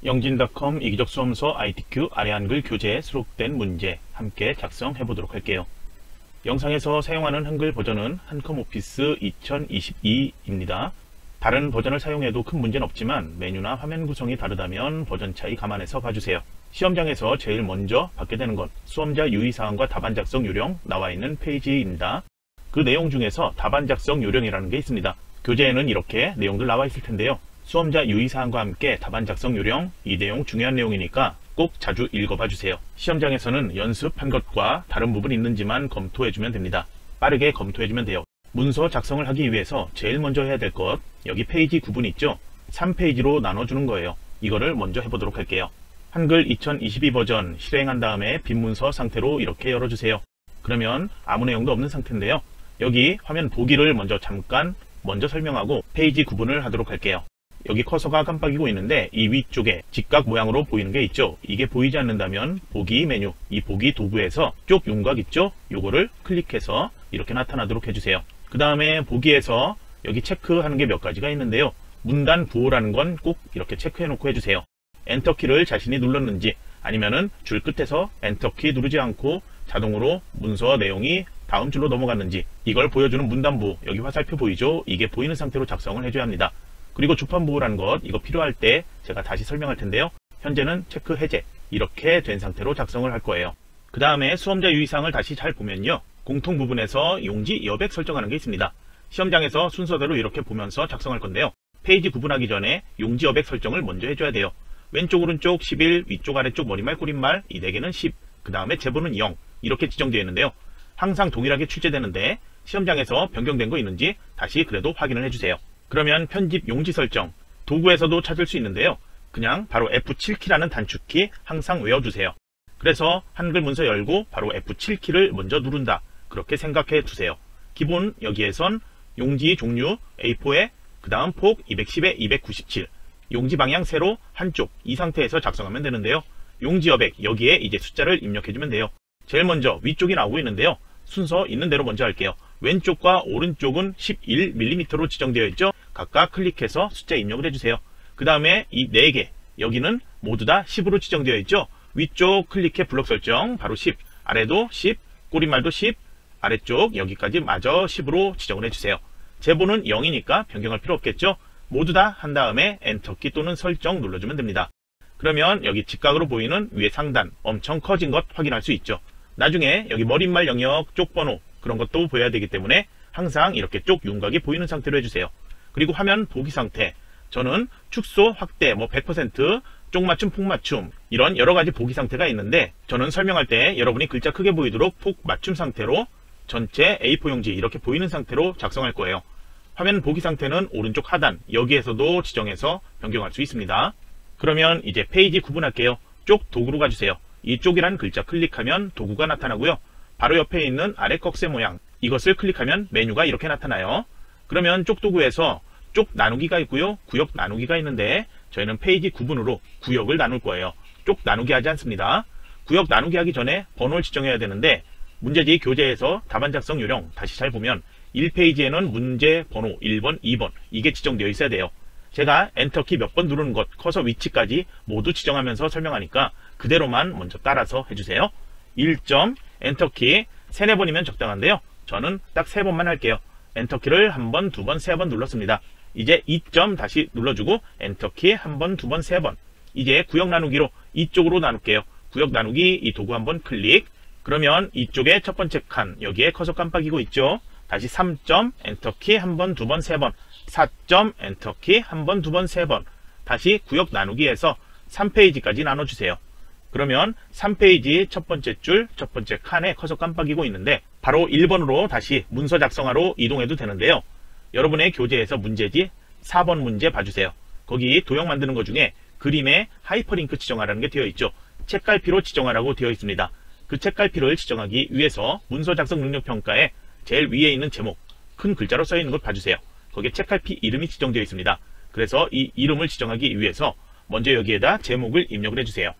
영진닷컴 이기적 수험서 ITQ 아래 한글 교재에 수록된 문제 함께 작성해 보도록 할게요. 영상에서 사용하는 한글 버전은 한컴 오피스 2022입니다. 다른 버전을 사용해도 큰 문제는 없지만 메뉴나 화면 구성이 다르다면 버전 차이 감안해서 봐주세요. 시험장에서 제일 먼저 받게 되는 건 수험자 유의사항과 답안 작성 요령 나와 있는 페이지입니다. 그 내용 중에서 답안 작성 요령이라는 게 있습니다. 교재에는 이렇게 내용들 나와 있을 텐데요. 수험자 유의사항과 함께 답안 작성 요령, 이 내용 중요한 내용이니까 꼭 자주 읽어봐 주세요. 시험장에서는 연습한 것과 다른 부분이 있는지만 검토해주면 됩니다. 빠르게 검토해주면 돼요. 문서 작성을 하기 위해서 제일 먼저 해야 될 것, 여기 페이지 구분 있죠? 3페이지로 나눠주는 거예요. 이거를 먼저 해보도록 할게요. 한글 2022 버전 실행한 다음에 빈 문서 상태로 이렇게 열어주세요. 그러면 아무 내용도 없는 상태인데요. 여기 화면 보기를 먼저 설명하고 페이지 구분을 하도록 할게요. 여기 커서가 깜빡이고 있는데 이 위쪽에 직각 모양으로 보이는 게 있죠. 이게 보이지 않는다면 보기 메뉴, 이 보기 도구에서 쪽 윤곽 있죠. 요거를 클릭해서 이렇게 나타나도록 해주세요. 그 다음에 보기에서 여기 체크하는 게 몇 가지가 있는데요. 문단 부호라는 건 꼭 이렇게 체크해 놓고 해주세요. 엔터키를 자신이 눌렀는지 아니면은 줄 끝에서 엔터키 누르지 않고 자동으로 문서 내용이 다음 줄로 넘어갔는지 이걸 보여주는 문단 부호, 여기 화살표 보이죠? 이게 보이는 상태로 작성을 해줘야 합니다. 그리고 주판 부호라는 것, 이거 필요할 때 제가 다시 설명할 텐데요. 현재는 체크 해제, 이렇게 된 상태로 작성을 할 거예요. 그 다음에 수험자 유의사항을 다시 잘 보면요. 공통 부분에서 용지 여백 설정하는 게 있습니다. 시험장에서 순서대로 이렇게 보면서 작성할 건데요. 페이지 구분하기 전에 용지 여백 설정을 먼저 해줘야 돼요. 왼쪽 오른쪽 11, 위쪽 아래쪽 머리말 꼬릿말 이 4개는 10, 그 다음에 제보는 0 이렇게 지정되어 있는데요. 항상 동일하게 출제되는데 시험장에서 변경된 거 있는지 다시 그래도 확인을 해주세요. 그러면 편집 용지 설정, 도구에서도 찾을 수 있는데요. 그냥 바로 F7키라는 단축키 항상 외워두세요. 그래서 한글 문서 열고 바로 F7키를 먼저 누른다. 그렇게 생각해 두세요. 기본 여기에선 용지 종류 A4에 그 다음 폭 210에 297, 용지 방향 세로 한쪽 이 상태에서 작성하면 되는데요. 용지 여백 여기에 이제 숫자를 입력해주면 돼요. 제일 먼저 위쪽이 나오고 있는데요. 순서 있는 대로 먼저 할게요. 왼쪽과 오른쪽은 11mm로 지정되어 있죠. 각각 클릭해서 숫자 입력을 해주세요. 그 다음에 이 4개 여기는 모두 다 10으로 지정되어 있죠. 위쪽 클릭해 블록 설정 바로 10, 아래도 10, 꼬리말도 10, 아래쪽 여기까지 마저 10으로 지정을 해주세요. 제보는 0이니까 변경할 필요 없겠죠. 모두 다 한 다음에 엔터키 또는 설정 눌러주면 됩니다. 그러면 여기 직각으로 보이는 위에 상단 엄청 커진 것 확인할 수 있죠. 나중에 여기 머릿말 영역 쪽 번호 그런 것도 보여야 되기 때문에 항상 이렇게 쪽 윤곽이 보이는 상태로 해주세요. 그리고 화면 보기 상태, 저는 축소, 확대, 100%, 쪽 맞춤, 폭 맞춤 이런 여러 가지 보기 상태가 있는데 저는 설명할 때 여러분이 글자 크게 보이도록 폭 맞춤 상태로 전체 A4 용지 이렇게 보이는 상태로 작성할 거예요. 화면 보기 상태는 오른쪽 하단 여기에서도 지정해서 변경할 수 있습니다. 그러면 이제 페이지 구분할게요. 쪽 도구로 가주세요. 이 쪽이란 글자 클릭하면 도구가 나타나고요. 바로 옆에 있는 아래 꺽쇠 모양 이것을 클릭하면 메뉴가 이렇게 나타나요. 그러면 쪽 도구에서 쪽 나누기가 있고요. 구역 나누기가 있는데 저희는 페이지 구분으로 구역을 나눌 거예요. 쪽 나누기 하지 않습니다. 구역 나누기 하기 전에 번호를 지정해야 되는데 문제지 교재에서 답안 작성 요령 다시 잘 보면 1페이지에는 문제 번호 1번, 2번 이게 지정되어 있어야 돼요. 제가 엔터키 몇 번 누르는 것, 커서 위치까지 모두 지정하면서 설명하니까 그대로만 먼저 따라서 해주세요. 1점, 엔터키 3, 4번이면 적당한데요. 저는 딱 3번만 할게요. 엔터키를 1번, 2번, 3번 눌렀습니다. 이제 2점 다시 눌러주고 엔터키 1번, 2번, 3번. 이제 구역 나누기로 이쪽으로 나눌게요. 구역 나누기 이 도구 한번 클릭. 그러면 이쪽에 첫 번째 칸 여기에 커서 깜빡이고 있죠. 다시 3점 엔터키 1번, 2번, 3번. 4점 엔터키 1번, 2번, 3번. 다시 구역 나누기에서 3페이지까지 나눠주세요. 그러면 3페이지 첫 번째 줄, 첫 번째 칸에 커서 깜빡이고 있는데 바로 1번으로 다시 문서 작성하러 이동해도 되는데요. 여러분의 교재에서 문제지 4번 문제 봐주세요. 거기 도형 만드는 것 중에 그림에 하이퍼링크 지정하라는 게 되어 있죠. 책갈피로 지정하라고 되어 있습니다. 그 책갈피를 지정하기 위해서 문서 작성 능력 평가에 제일 위에 있는 제목 큰 글자로 써 있는 것 봐주세요. 거기에 책갈피 이름이 지정되어 있습니다. 그래서 이 이름을 지정하기 위해서 먼저 여기에다 제목을 입력을 해주세요.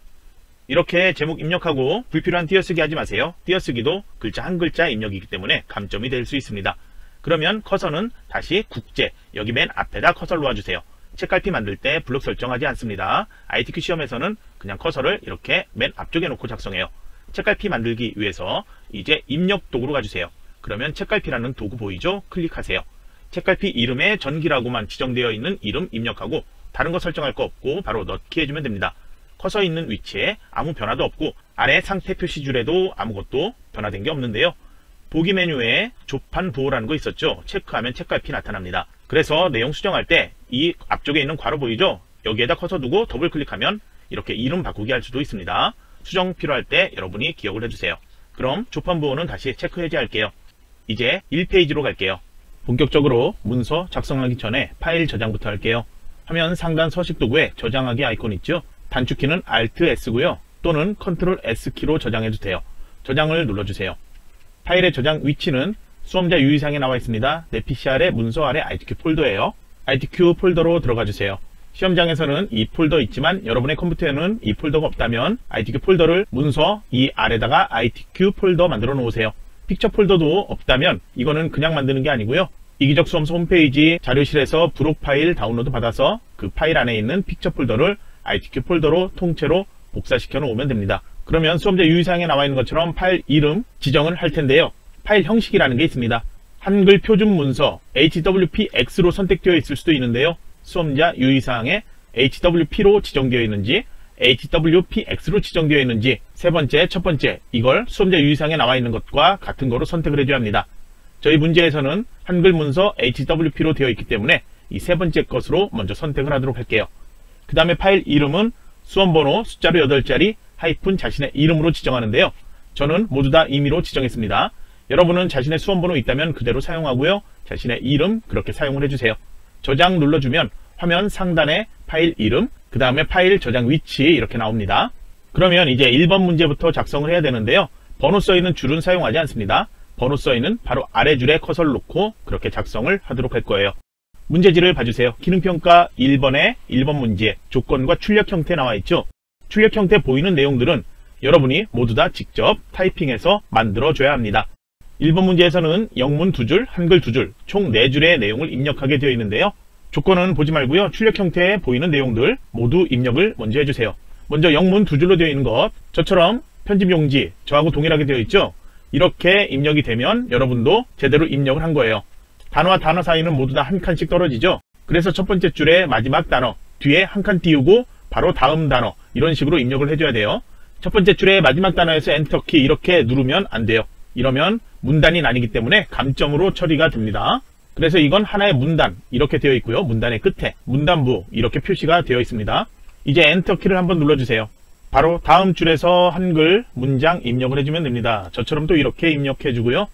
이렇게 제목 입력하고 불필요한 띄어쓰기 하지 마세요. 띄어쓰기도 글자 한 글자 입력이기 때문에 감점이 될 수 있습니다. 그러면 커서는 다시 국제 여기 맨 앞에다 커서를 놓아주세요. 책갈피 만들 때 블록 설정하지 않습니다. ITQ 시험에서는 그냥 커서를 이렇게 맨 앞쪽에 놓고 작성해요. 책갈피 만들기 위해서 이제 입력 도구로 가주세요. 그러면 책갈피라는 도구 보이죠? 클릭하세요. 책갈피 이름에 전기라고만 지정되어 있는 이름 입력하고 다른 거 설정할 거 없고 바로 넣기 해주면 됩니다. 커서 있는 위치에 아무 변화도 없고 아래 상태 표시줄에도 아무것도 변화된 게 없는데요. 보기 메뉴에 조판 보호라는 거 있었죠? 체크하면 책갈피 나타납니다. 그래서 내용 수정할 때 이 앞쪽에 있는 괄호 보이죠? 여기에다 커서 두고 더블 클릭하면 이렇게 이름 바꾸기 할 수도 있습니다. 수정 필요할 때 여러분이 기억을 해주세요. 그럼 조판 보호는 다시 체크 해제할게요. 이제 1페이지로 갈게요. 본격적으로 문서 작성하기 전에 파일 저장부터 할게요. 화면 상단 서식 도구에 저장하기 아이콘 있죠? 단축키는 Alt S고요. 또는 Ctrl S키로 저장해도 돼요. 저장을 눌러주세요. 파일의 저장 위치는 수험자 유의사항에 나와 있습니다. 내 PC 아래 문서 아래 ITQ 폴더예요. ITQ 폴더로 들어가 주세요. 시험장에서는 이 폴더 있지만 여러분의 컴퓨터에는 이 폴더가 없다면 ITQ 폴더를 문서 이 아래다가 ITQ 폴더 만들어 놓으세요. 픽처 폴더도 없다면 이거는 그냥 만드는 게 아니고요. 이기적 수험서 홈페이지 자료실에서 브록 파일 다운로드 받아서 그 파일 안에 있는 픽처 폴더를 ITQ 폴더로 통째로 복사시켜 놓으면 됩니다. 그러면 수험자 유의사항에 나와 있는 것처럼 파일 이름 지정을 할 텐데요. 파일 형식이라는 게 있습니다. 한글 표준 문서 HWPX로 선택되어 있을 수도 있는데요. 수험자 유의사항에 HWP로 지정되어 있는지 HWPX로 지정되어 있는지 세 번째, 첫 번째 이걸 수험자 유의사항에 나와 있는 것과 같은 거로 선택을 해줘야 합니다. 저희 문제에서는 한글 문서 HWP로 되어 있기 때문에 이 세 번째 것으로 먼저 선택을 하도록 할게요. 그 다음에 파일 이름은 수험번호 숫자로 8자리 하이픈 자신의 이름으로 지정하는데요. 저는 모두 다 임의로 지정했습니다. 여러분은 자신의 수험번호 있다면 그대로 사용하고요. 자신의 이름 그렇게 사용을 해주세요. 저장 눌러주면 화면 상단에 파일 이름, 그 다음에 파일 저장 위치 이렇게 나옵니다. 그러면 이제 1번 문제부터 작성을 해야 되는데요. 번호 써있는 줄은 사용하지 않습니다. 번호 써있는 바로 아래 줄에 커서를 놓고 그렇게 작성을 하도록 할 거예요. 문제지를 봐주세요. 기능평가 1번에 1번 문제 조건과 출력 형태 나와 있죠. 출력 형태 보이는 내용들은 여러분이 모두 다 직접 타이핑해서 만들어줘야 합니다. 1번 문제에서는 영문 2줄, 한글 2줄, 총 4줄의 내용을 입력하게 되어 있는데요. 조건은 보지 말고요. 출력 형태에 보이는 내용들 모두 입력을 먼저 해주세요. 먼저 영문 2줄로 되어 있는 것, 저처럼 편집 용지, 저하고 동일하게 되어 있죠. 이렇게 입력이 되면 여러분도 제대로 입력을 한 거예요. 단어와 단어 사이는 모두 다 한 칸씩 떨어지죠. 그래서 첫 번째 줄에 마지막 단어, 뒤에 한 칸 띄우고 바로 다음 단어 이런 식으로 입력을 해줘야 돼요. 첫 번째 줄에 마지막 단어에서 엔터키 이렇게 누르면 안 돼요. 이러면 문단이 나뉘기 때문에 감점으로 처리가 됩니다. 그래서 이건 하나의 문단 이렇게 되어 있고요. 문단의 끝에 문단부 이렇게 표시가 되어 있습니다. 이제 엔터키를 한번 눌러주세요. 바로 다음 줄에서 한글 문장 입력을 해주면 됩니다. 저처럼 또 이렇게 입력해 주고요.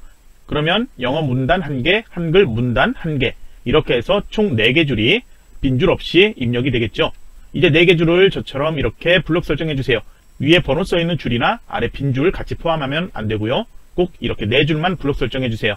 그러면 영어 문단 1개, 한글 문단 1개 이렇게 해서 총 4개 줄이 빈줄 없이 입력이 되겠죠. 이제 4개 줄을 저처럼 이렇게 블록 설정해 주세요. 위에 번호 써있는 줄이나 아래 빈줄 같이 포함하면 안 되고요. 꼭 이렇게 4줄만 블록 설정해 주세요.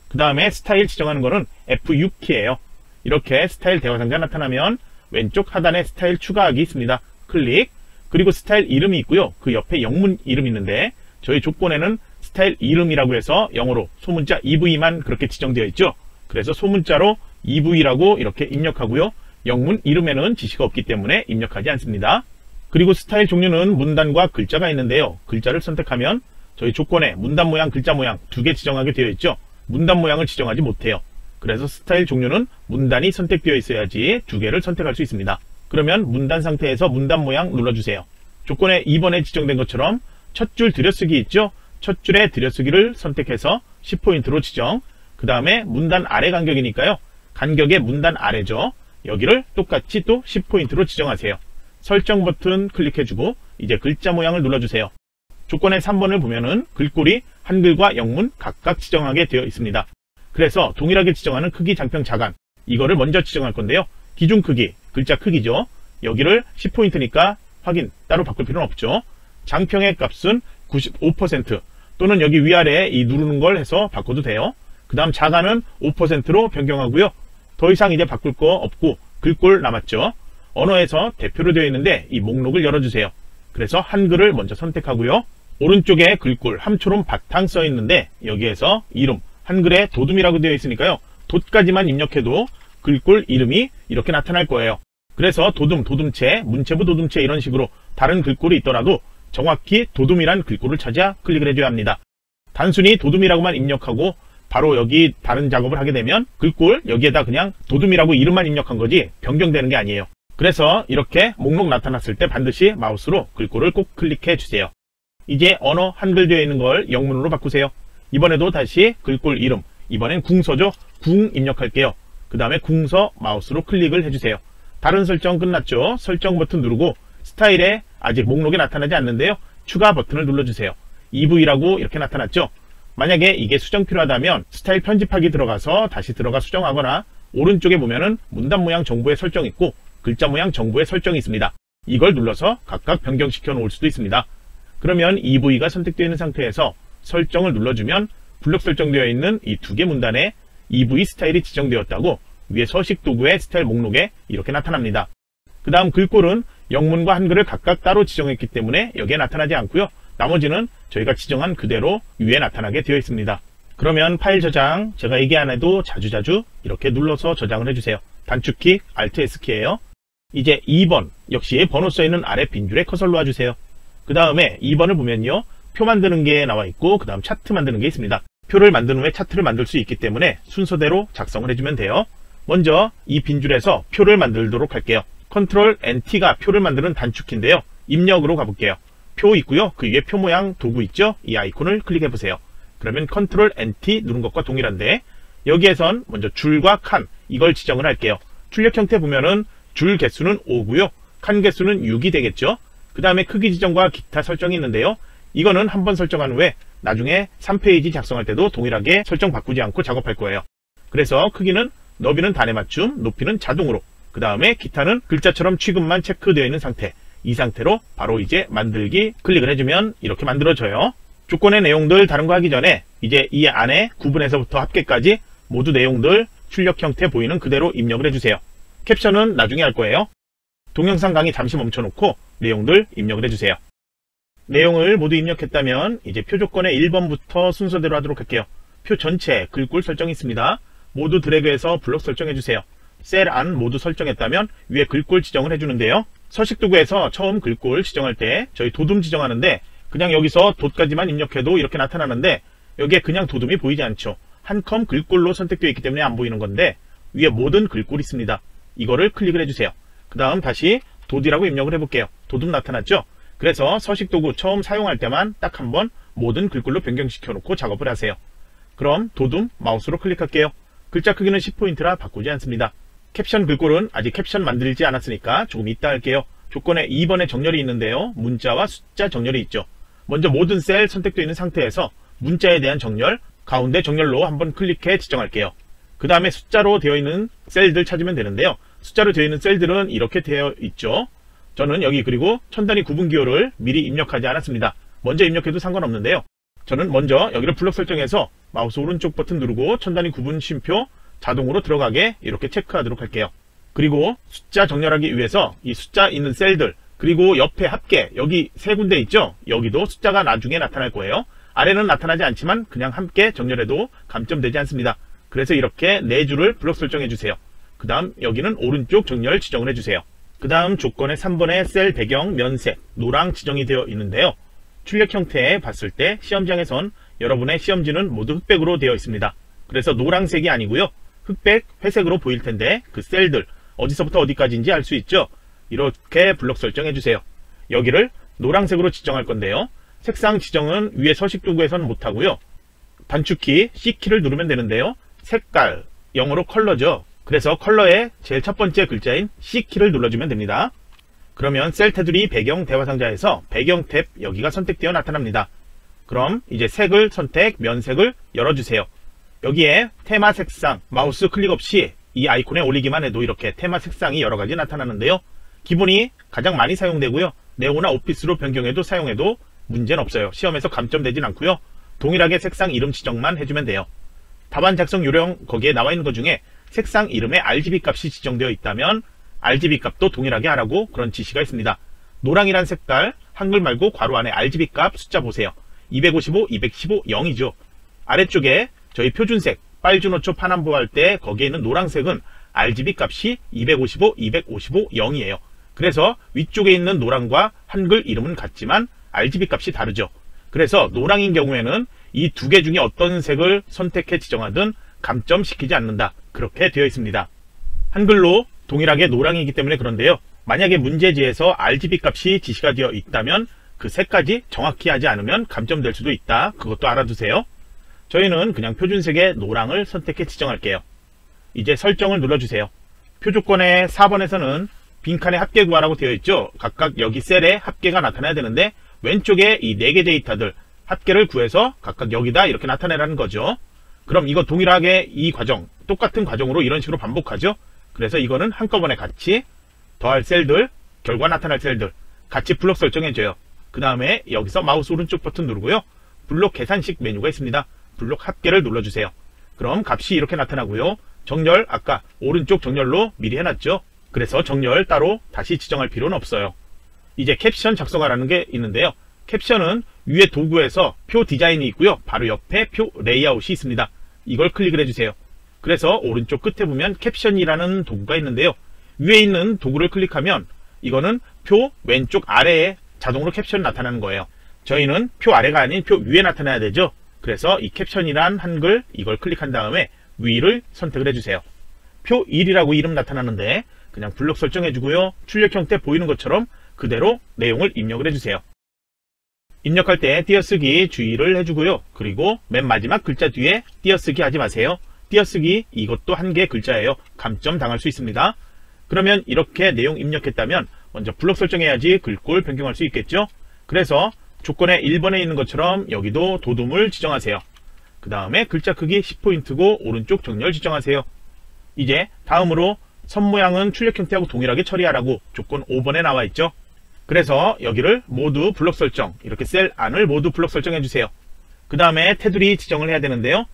그 다음에 스타일 지정하는 거는 F6키예요. 이렇게 스타일 대화상자 나타나면 왼쪽 하단에 스타일 추가하기 있습니다. 클릭. 그리고 스타일 이름이 있고요. 그 옆에 영문 이름 있는데 저희 조건에는 스타일 이름이라고 해서 영어로 소문자 EV만 그렇게 지정되어 있죠. 그래서 소문자로 EV라고 이렇게 입력하고요. 영문 이름에는 지시가 없기 때문에 입력하지 않습니다. 그리고 스타일 종류는 문단과 글자가 있는데요. 글자를 선택하면 저희 조건에 문단 모양, 글자 모양 2개 지정하게 되어 있죠. 문단 모양을 지정하지 못해요. 그래서 스타일 종류는 문단이 선택되어 있어야지 2개를 선택할 수 있습니다. 그러면 문단 상태에서 문단 모양 눌러주세요. 조건에 2번에 지정된 것처럼 첫 줄 들여쓰기 있죠. 첫 줄에 들여쓰기를 선택해서 10포인트로 지정. 그 다음에 문단 아래 간격이니까요. 간격의 문단 아래죠. 여기를 똑같이 또 10포인트로 지정하세요. 설정 버튼 클릭해주고 이제 글자 모양을 눌러주세요. 조건의 3번을 보면은 글꼴이 한글과 영문 각각 지정하게 되어 있습니다. 그래서 동일하게 지정하는 크기, 장평, 자간 이거를 먼저 지정할 건데요. 기준 크기, 글자 크기죠. 여기를 10포인트니까 확인 따로 바꿀 필요는 없죠. 장평의 값은 95% 또는 여기 위아래에 이 누르는 걸 해서 바꿔도 돼요. 그 다음 자간은 5%로 변경하고요. 더 이상 이제 바꿀 거 없고 글꼴 남았죠. 언어에서 대표로 되어 있는데 이 목록을 열어주세요. 그래서 한글을 먼저 선택하고요. 오른쪽에 글꼴 함초롬 바탕 써 있는데 여기에서 이름 한글에 도둠이라고 되어 있으니까요. 돛까지만 입력해도 글꼴 이름이 이렇게 나타날 거예요. 그래서 도둠, 도둠체, 문체부 도둠체 이런 식으로 다른 글꼴이 있더라도 정확히 도둠이란 글꼴을 찾아 클릭을 해줘야 합니다. 단순히 도둠이라고만 입력하고 바로 여기 다른 작업을 하게 되면 글꼴 여기에다 그냥 도둠이라고 이름만 입력한 거지 변경되는 게 아니에요. 그래서 이렇게 목록 나타났을 때 반드시 마우스로 글꼴을 꼭 클릭해 주세요. 이제 언어 한글 되어 있는 걸 영문으로 바꾸세요. 이번에도 다시 글꼴 이름, 이번엔 궁서죠. 궁 입력할게요. 그 다음에 궁서 마우스로 클릭을 해주세요. 다른 설정 끝났죠. 설정 버튼 누르고 스타일에 아직 목록에 나타나지 않는데요. 추가 버튼을 눌러주세요. EV라고 이렇게 나타났죠. 만약에 이게 수정 필요하다면 스타일 편집하기 들어가서 다시 들어가 수정하거나 오른쪽에 보면은 문단 모양 정보의 설정 있고 글자 모양 정보의 설정이 있습니다. 이걸 눌러서 각각 변경시켜 놓을 수도 있습니다. 그러면 EV가 선택되어 있는 상태에서 설정을 눌러주면 블록 설정되어 있는 이 두 개 문단에 EV 스타일이 지정되었다고 위에 서식 도구의 스타일 목록에 이렇게 나타납니다. 그 다음 글꼴은 영문과 한글을 각각 따로 지정했기 때문에 여기에 나타나지 않고요. 나머지는 저희가 지정한 그대로 위에 나타나게 되어 있습니다. 그러면 파일 저장, 제가 얘기 안 해도 자주자주 이렇게 눌러서 저장을 해주세요. 단축키 Alt S키예요. 이제 2번 역시 번호 써있는 아래 빈줄에 커서를 놓아주세요. 그 다음에 2번을 보면요. 표 만드는 게 나와 있고 그 다음 차트 만드는 게 있습니다. 표를 만든 후에 차트를 만들 수 있기 때문에 순서대로 작성을 해주면 돼요. 먼저 이 빈줄에서 표를 만들도록 할게요. Ctrl NT가 표를 만드는 단축키인데요. 입력으로 가볼게요. 표 있고요. 그 위에 표 모양 도구 있죠? 이 아이콘을 클릭해 보세요. 그러면 Ctrl NT 누른 것과 동일한데 여기에선 먼저 줄과 칸 이걸 지정을 할게요. 출력 형태 보면은 줄 개수는 5고요. 칸 개수는 6이 되겠죠? 그 다음에 크기 지정과 기타 설정이 있는데요. 이거는 한번 설정한 후에 나중에 3페이지 작성할 때도 동일하게 설정 바꾸지 않고 작업할 거예요. 그래서 크기는 너비는 단에 맞춤, 높이는 자동으로, 그 다음에 기타는 글자처럼 취급만 체크되어 있는 상태. 이 상태로 바로 이제 만들기 클릭을 해주면 이렇게 만들어져요. 조건의 내용들 다른 거 하기 전에 이제 이 안에 구분에서부터 합계까지 모두 내용들 출력 형태 보이는 그대로 입력을 해주세요. 캡션은 나중에 할 거예요. 동영상 강의 잠시 멈춰놓고 내용들 입력을 해주세요. 내용을 모두 입력했다면 이제 표 조건의 1번부터 순서대로 하도록 할게요. 표 전체 글꼴 설정이 있습니다. 모두 드래그해서 블록 설정해주세요. 셀 안 모두 설정했다면 위에 글꼴 지정을 해주는데요. 서식 도구에서 처음 글꼴 지정할 때 저희 도둠 지정하는데 그냥 여기서 돛까지만 입력해도 이렇게 나타나는데 여기에 그냥 도둠이 보이지 않죠. 한 컴 글꼴로 선택되어 있기 때문에 안 보이는 건데 위에 모든 글꼴이 있습니다. 이거를 클릭을 해주세요. 그 다음 다시 도디라고 입력을 해볼게요. 도둠 나타났죠? 그래서 서식 도구 처음 사용할 때만 딱 한 번 모든 글꼴로 변경시켜 놓고 작업을 하세요. 그럼 도둠 마우스로 클릭할게요. 글자 크기는 10포인트라 바꾸지 않습니다. 캡션 글꼴은 아직 캡션 만들지 않았으니까 조금 이따 할게요. 조건에 2번에 정렬이 있는데요. 문자와 숫자 정렬이 있죠. 먼저 모든 셀 선택되어 있는 상태에서 문자에 대한 정렬, 가운데 정렬로 한번 클릭해 지정할게요. 그 다음에 숫자로 되어 있는 셀들 찾으면 되는데요. 숫자로 되어 있는 셀들은 이렇게 되어 있죠. 저는 여기 그리고 천 단위 구분 기호를 미리 입력하지 않았습니다. 먼저 입력해도 상관없는데요. 저는 먼저 여기를 블록 설정해서 마우스 오른쪽 버튼 누르고 천 단위 구분 쉼표 자동으로 들어가게 이렇게 체크하도록 할게요. 그리고 숫자 정렬하기 위해서 이 숫자 있는 셀들 그리고 옆에 합계 여기 세 군데 있죠. 여기도 숫자가 나중에 나타날 거예요. 아래는 나타나지 않지만 그냥 함께 정렬해도 감점되지 않습니다. 그래서 이렇게 네 줄을 블록 설정해 주세요. 그 다음 여기는 오른쪽 정렬 지정을 해주세요. 그 다음 조건의 3번의 셀 배경 면색 노랑 지정이 되어 있는데요. 출력 형태에 봤을 때 시험장에선 여러분의 시험지는 모두 흑백으로 되어 있습니다. 그래서 노란색이 아니고요. 흑백, 회색으로 보일 텐데 그 셀들 어디서부터 어디까지인지 알 수 있죠. 이렇게 블록 설정해 주세요. 여기를 노란색으로 지정할 건데요. 색상 지정은 위에 서식 도구에서는 못하고요. 단축키 C키를 누르면 되는데요. 색깔, 영어로 컬러죠. 그래서 컬러의 제일 첫 번째 글자인 C키를 눌러주면 됩니다. 그러면 셀 테두리 배경 대화상자에서 배경 탭 여기가 선택되어 나타납니다. 그럼 이제 색을 선택, 면색을 열어주세요. 여기에 테마 색상, 마우스 클릭 없이 이 아이콘에 올리기만 해도 이렇게 테마 색상이 여러가지 나타나는데요. 기본이 가장 많이 사용되고요. 네오나 오피스로 변경해도 사용해도 문제는 없어요. 시험에서 감점되진 않고요. 동일하게 색상 이름 지정만 해주면 돼요. 답안 작성 요령 거기에 나와 있는 것 중에 색상 이름에 RGB 값이 지정되어 있다면 RGB 값도 동일하게 하라고 그런 지시가 있습니다. 노랑이란 색깔, 한글 말고 괄호 안에 RGB 값 숫자 보세요. 255, 215, 0이죠. 아래쪽에 저희 표준색, 빨주노초 파남보 할 때 거기에 있는 노란색은 RGB 값이 255, 255, 0이에요. 그래서 위쪽에 있는 노랑과 한글 이름은 같지만 RGB 값이 다르죠. 그래서 노랑인 경우에는 이 두 개 중에 어떤 색을 선택해 지정하든 감점시키지 않는다. 그렇게 되어 있습니다. 한글로 동일하게 노랑이기 때문에 그런데요. 만약에 문제지에서 RGB 값이 지시가 되어 있다면 그 색까지 정확히 하지 않으면 감점될 수도 있다. 그것도 알아두세요. 저희는 그냥 표준색의 노랑을 선택해 지정할게요. 이제 설정을 눌러주세요. 표조건의 4번에서는 빈칸에 합계 구하라고 되어 있죠. 각각 여기 셀에 합계가 나타나야 되는데 왼쪽에 이 4개 데이터들 합계를 구해서 각각 여기다 이렇게 나타내라는 거죠. 그럼 이거 동일하게 이 과정, 똑같은 과정으로 이런 식으로 반복하죠. 그래서 이거는 한꺼번에 같이 더할 셀들, 결과 나타날 셀들 같이 블록 설정해줘요. 그 다음에 여기서 마우스 오른쪽 버튼 누르고요. 블록 계산식 메뉴가 있습니다. 블록 합계를 눌러주세요. 그럼 값이 이렇게 나타나고요. 정렬 아까 오른쪽 정렬로 미리 해놨죠. 그래서 정렬 따로 다시 지정할 필요는 없어요. 이제 캡션 작성하라는 게 있는데요. 캡션은 위에 도구에서 표 디자인이 있고요. 바로 옆에 표 레이아웃이 있습니다. 이걸 클릭을 해주세요. 그래서 오른쪽 끝에 보면 캡션이라는 도구가 있는데요. 위에 있는 도구를 클릭하면 이거는 표 왼쪽 아래에 자동으로 캡션이 나타나는 거예요. 저희는 표 아래가 아닌 표 위에 나타나야 되죠. 그래서 이 캡션이란 한글 이걸 클릭한 다음에 위를 선택을 해주세요. 표 1이라고 이름 나타나는데 그냥 블록 설정해주고요. 출력 형태 보이는 것처럼 그대로 내용을 입력을 해주세요. 입력할 때 띄어쓰기 주의를 해주고요. 그리고 맨 마지막 글자 뒤에 띄어쓰기 하지 마세요. 띄어쓰기 이것도 한 개의 글자예요. 감점 당할 수 있습니다. 그러면 이렇게 내용 입력했다면 먼저 블록 설정해야지 글꼴 변경할 수 있겠죠. 그래서 조건의 1번에 있는 것처럼 여기도 도둠을 지정하세요. 그 다음에 글자 크기 10포인트고 오른쪽 정렬 지정하세요. 이제 다음으로 선 모양은 출력 형태하고 동일하게 처리하라고 조건 5번에 나와 있죠. 그래서 여기를 모두 블록 설정, 이렇게 셀 안을 모두 블록 설정해 주세요. 그 다음에 테두리 지정을 해야 되는데요.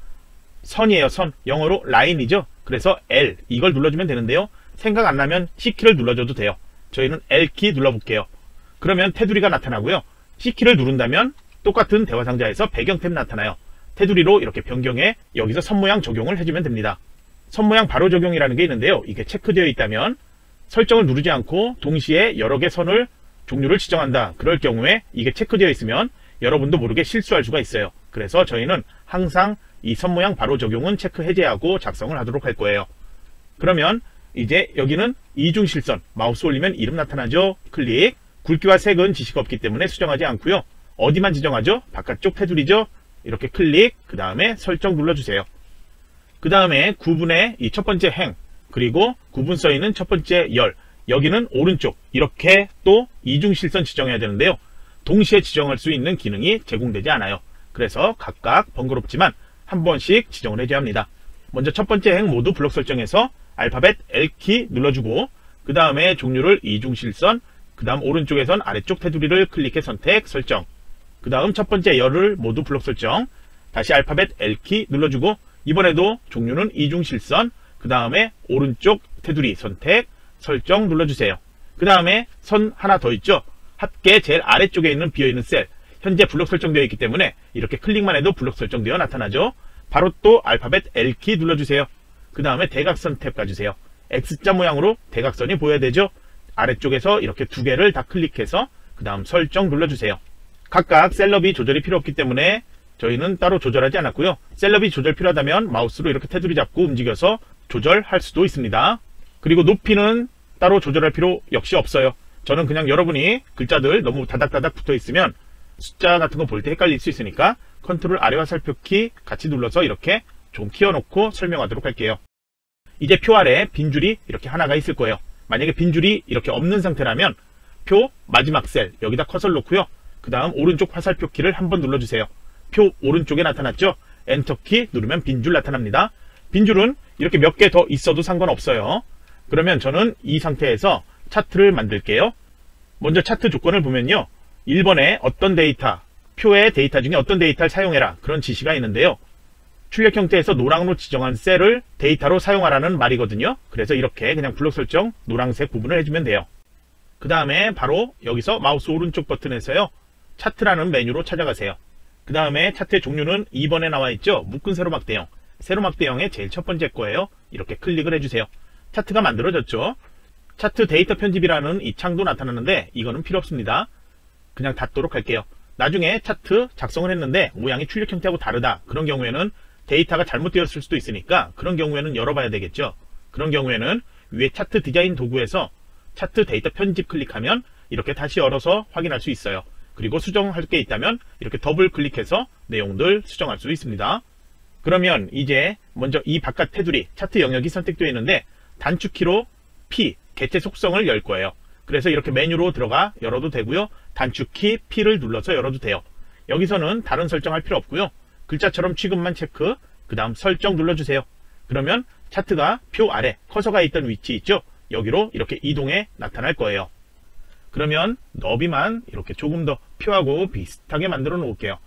선이에요. 선. 영어로 라인이죠. 그래서 L 이걸 눌러주면 되는데요. 생각 안 나면 C키를 눌러줘도 돼요. 저희는 L키 눌러볼게요. 그러면 테두리가 나타나고요. C키를 누른다면 똑같은 대화상자에서 배경템 나타나요. 테두리로 이렇게 변경해 여기서 선 모양 적용을 해주면 됩니다. 선 모양 바로 적용이라는 게 있는데요. 이게 체크되어 있다면 설정을 누르지 않고 동시에 여러 개 선을 종류를 지정한다. 그럴 경우에 이게 체크되어 있으면 여러분도 모르게 실수할 수가 있어요. 그래서 저희는 항상 이 선 모양 바로 적용은 체크 해제하고 작성을 하도록 할 거예요. 그러면 이제 여기는 이중실선, 마우스 올리면 이름 나타나죠. 클릭. 굵기와 색은 지시가 없기 때문에 수정하지 않고요. 어디만 지정하죠? 바깥쪽 테두리죠. 이렇게 클릭, 그 다음에 설정 눌러주세요. 그 다음에 구분의 이 첫 번째 행, 그리고 구분 써있는 첫 번째 열, 여기는 오른쪽 이렇게 또 이중실선 지정해야 되는데요. 동시에 지정할 수 있는 기능이 제공되지 않아요. 그래서 각각 번거롭지만 한 번씩 지정을 해줘야 합니다. 먼저 첫 번째 행 모두 블록 설정해서 알파벳 L키 눌러주고 그 다음에 종류를 이중실선, 그 다음 오른쪽에선 아래쪽 테두리를 클릭해 선택 설정, 그 다음 첫 번째 열을 모두 블록 설정, 다시 알파벳 L키 눌러주고 이번에도 종류는 이중실선, 그 다음에 오른쪽 테두리 선택 설정 눌러주세요. 그 다음에 선 하나 더 있죠. 합계 제일 아래쪽에 있는 비어있는 셀, 현재 블록 설정되어 있기 때문에 이렇게 클릭만 해도 블록 설정되어 나타나죠. 바로 또 알파벳 L키 눌러주세요. 그 다음에 대각선 탭 가주세요. X자 모양으로 대각선이 보여야 되죠. 아래쪽에서 이렇게 두 개를 다 클릭해서 그 다음 설정 눌러주세요. 각각 셀럽이 조절이 필요 없기 때문에 저희는 따로 조절하지 않았고요. 셀럽이 조절 필요하다면 마우스로 이렇게 테두리 잡고 움직여서 조절할 수도 있습니다. 그리고 높이는 따로 조절할 필요 역시 없어요. 저는 그냥 여러분이 글자들 너무 다닥다닥 붙어 있으면 숫자 같은 거 볼 때 헷갈릴 수 있으니까 컨트롤 아래 화살표 키 같이 눌러서 이렇게 좀 키워놓고 설명하도록 할게요. 이제 표 아래 빈 줄이 이렇게 하나가 있을 거예요. 만약에 빈 줄이 이렇게 없는 상태라면 표 마지막 셀 여기다 커서를 놓고요. 그 다음 오른쪽 화살표 키를 한번 눌러주세요. 표 오른쪽에 나타났죠? 엔터 키 누르면 빈 줄 나타납니다. 빈 줄은 이렇게 몇 개 더 있어도 상관없어요. 그러면 저는 이 상태에서 차트를 만들게요. 먼저 차트 조건을 보면요. 1번에 어떤 데이터, 표의 데이터 중에 어떤 데이터를 사용해라 그런 지시가 있는데요. 출력 형태에서 노랑으로 지정한 셀을 데이터로 사용하라는 말이거든요. 그래서 이렇게 그냥 블록 설정 노란색 부분을 해주면 돼요. 그 다음에 바로 여기서 마우스 오른쪽 버튼에서요. 차트라는 메뉴로 찾아가세요. 그 다음에 차트의 종류는 2번에 나와 있죠. 묶은 세로막 대형. 세로막 대형의 제일 첫 번째 거예요. 이렇게 클릭을 해주세요. 차트가 만들어졌죠. 차트 데이터 편집이라는 이 창도 나타나는데 이거는 필요 없습니다. 그냥 닫도록 할게요. 나중에 차트 작성을 했는데 모양이 출력 형태하고 다르다. 그런 경우에는 데이터가 잘못되었을 수도 있으니까 그런 경우에는 열어봐야 되겠죠. 그런 경우에는 위에 차트 디자인 도구에서 차트 데이터 편집 클릭하면 이렇게 다시 열어서 확인할 수 있어요. 그리고 수정할 게 있다면 이렇게 더블 클릭해서 내용들 수정할 수 있습니다. 그러면 이제 먼저 이 바깥 테두리 차트 영역이 선택되어 있는데 단축키로 P, 개체 속성을 열 거예요. 그래서 이렇게 메뉴로 들어가 열어도 되고요. 단축키 P를 눌러서 열어도 돼요. 여기서는 다른 설정할 필요 없고요. 글자처럼 취급만 체크, 그 다음 설정 눌러주세요. 그러면 차트가 표 아래 커서가 있던 위치 있죠? 여기로 이렇게 이동해 나타날 거예요. 그러면 너비만 이렇게 조금 더 표하고 비슷하게 만들어 놓을게요.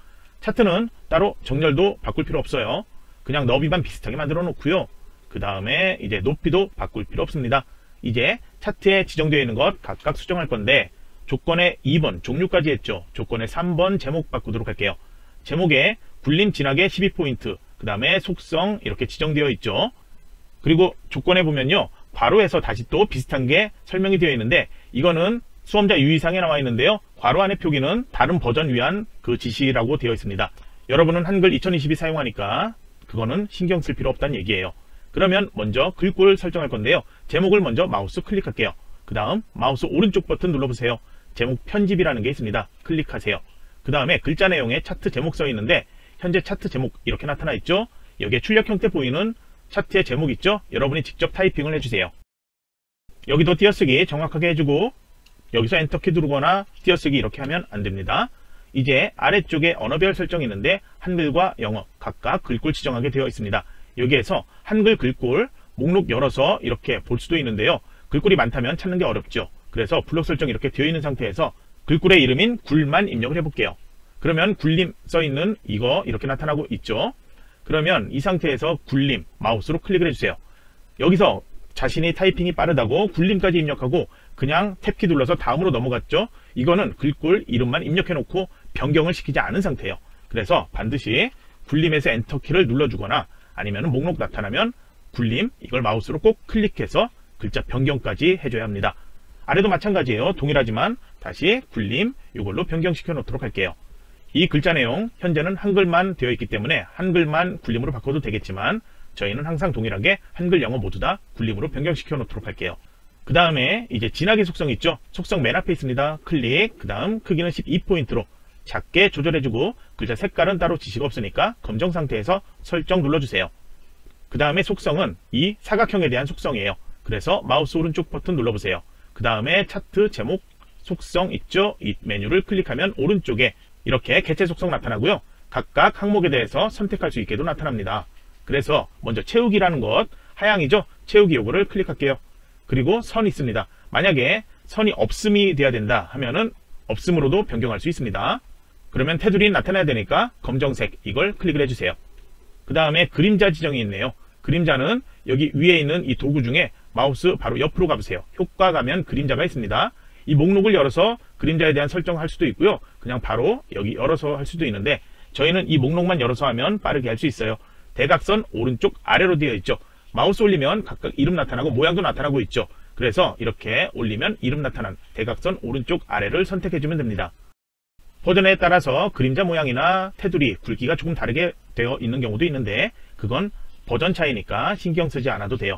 차트는 따로 정렬도 바꿀 필요 없어요. 그냥 너비만 비슷하게 만들어 놓고요. 그 다음에 이제 높이도 바꿀 필요 없습니다. 이제 차트에 지정되어 있는 것 각각 수정할 건데 조건에 2번 종류까지 했죠. 조건에 3번 제목 바꾸도록 할게요. 제목에 굴림 진하게 12포인트, 그 다음에 속성 이렇게 지정되어 있죠. 그리고 조건에 보면요, 괄호에서 다시 또 비슷한 게 설명이 되어 있는데 이거는 수험자 유의사항에 나와 있는데요. 괄호 안의 표기는 다른 버전 위한 그 지시라고 되어 있습니다. 여러분은 한글 2022 사용하니까 그거는 신경 쓸 필요 없다는 얘기예요. 그러면 먼저 글꼴 설정할 건데요. 제목을 먼저 마우스 클릭할게요. 그 다음 마우스 오른쪽 버튼 눌러보세요. 제목 편집이라는 게 있습니다. 클릭하세요. 그 다음에 글자 내용에 차트 제목 써 있는데 현재 차트 제목 이렇게 나타나 있죠. 여기에 출력 형태 보이는 차트의 제목 있죠. 여러분이 직접 타이핑을 해주세요. 여기도 띄어쓰기 정확하게 해주고 여기서 엔터키 누르거나 띄어쓰기 이렇게 하면 안됩니다. 이제 아래쪽에 언어별 설정이 있는데 한글과 영어 각각 글꼴 지정하게 되어 있습니다. 여기에서 한글 글꼴 목록 열어서 이렇게 볼 수도 있는데요. 글꼴이 많다면 찾는 게 어렵죠. 그래서 블록 설정이 이렇게 되어 있는 상태에서 글꼴의 이름인 굴만 입력을 해볼게요. 그러면 굴림 써있는 이거 이렇게 나타나고 있죠. 그러면 이 상태에서 굴림 마우스로 클릭을 해주세요. 여기서 자신이 타이핑이 빠르다고 굴림까지 입력하고 그냥 탭키 눌러서 다음으로 넘어갔죠. 이거는 글꼴 이름만 입력해 놓고 변경을 시키지 않은 상태예요. 그래서 반드시 굴림에서 엔터키를 눌러주거나 아니면 목록 나타나면 굴림 이걸 마우스로 꼭 클릭해서 글자 변경까지 해줘야 합니다. 아래도 마찬가지예요. 동일하지만 다시 굴림 이걸로 변경시켜 놓도록 할게요. 이 글자 내용 현재는 한글만 되어 있기 때문에 한글만 굴림으로 바꿔도 되겠지만 저희는 항상 동일하게 한글 영어 모두 다 굴림으로 변경시켜 놓도록 할게요. 그 다음에 이제 진하게 속성 있죠. 속성 맨 앞에 있습니다. 클릭, 그 다음 크기는 12포인트로 작게 조절해주고 글자 색깔은 따로 지시가 없으니까 검정 상태에서 설정 눌러주세요. 그 다음에 속성은 이 사각형에 대한 속성이에요. 그래서 마우스 오른쪽 버튼 눌러보세요. 그 다음에 차트 제목 속성 있죠. 이 메뉴를 클릭하면 오른쪽에 이렇게 개체 속성 나타나고요. 각각 항목에 대해서 선택할 수 있게도 나타납니다. 그래서 먼저 채우기라는 것 하향이죠. 채우기 요거를 클릭할게요. 그리고 선 있습니다. 만약에 선이 없음이 돼야 된다 하면은 없음으로도 변경할 수 있습니다. 그러면 테두리 나타나야 되니까 검정색 이걸 클릭을 해주세요. 그 다음에 그림자 지정이 있네요. 그림자는 여기 위에 있는 이 도구 중에 마우스 바로 옆으로 가보세요. 효과 가면 그림자가 있습니다. 이 목록을 열어서 그림자에 대한 설정할 수도 있고요. 그냥 바로 여기 열어서 할 수도 있는데 저희는 이 목록만 열어서 하면 빠르게 할 수 있어요. 대각선 오른쪽 아래로 되어 있죠. 마우스 올리면 각각 이름 나타나고 모양도 나타나고 있죠. 그래서 이렇게 올리면 이름 나타난 대각선 오른쪽 아래를 선택해주면 됩니다. 버전에 따라서 그림자 모양이나 테두리, 굵기가 조금 다르게 되어 있는 경우도 있는데 그건 버전 차이니까 신경 쓰지 않아도 돼요.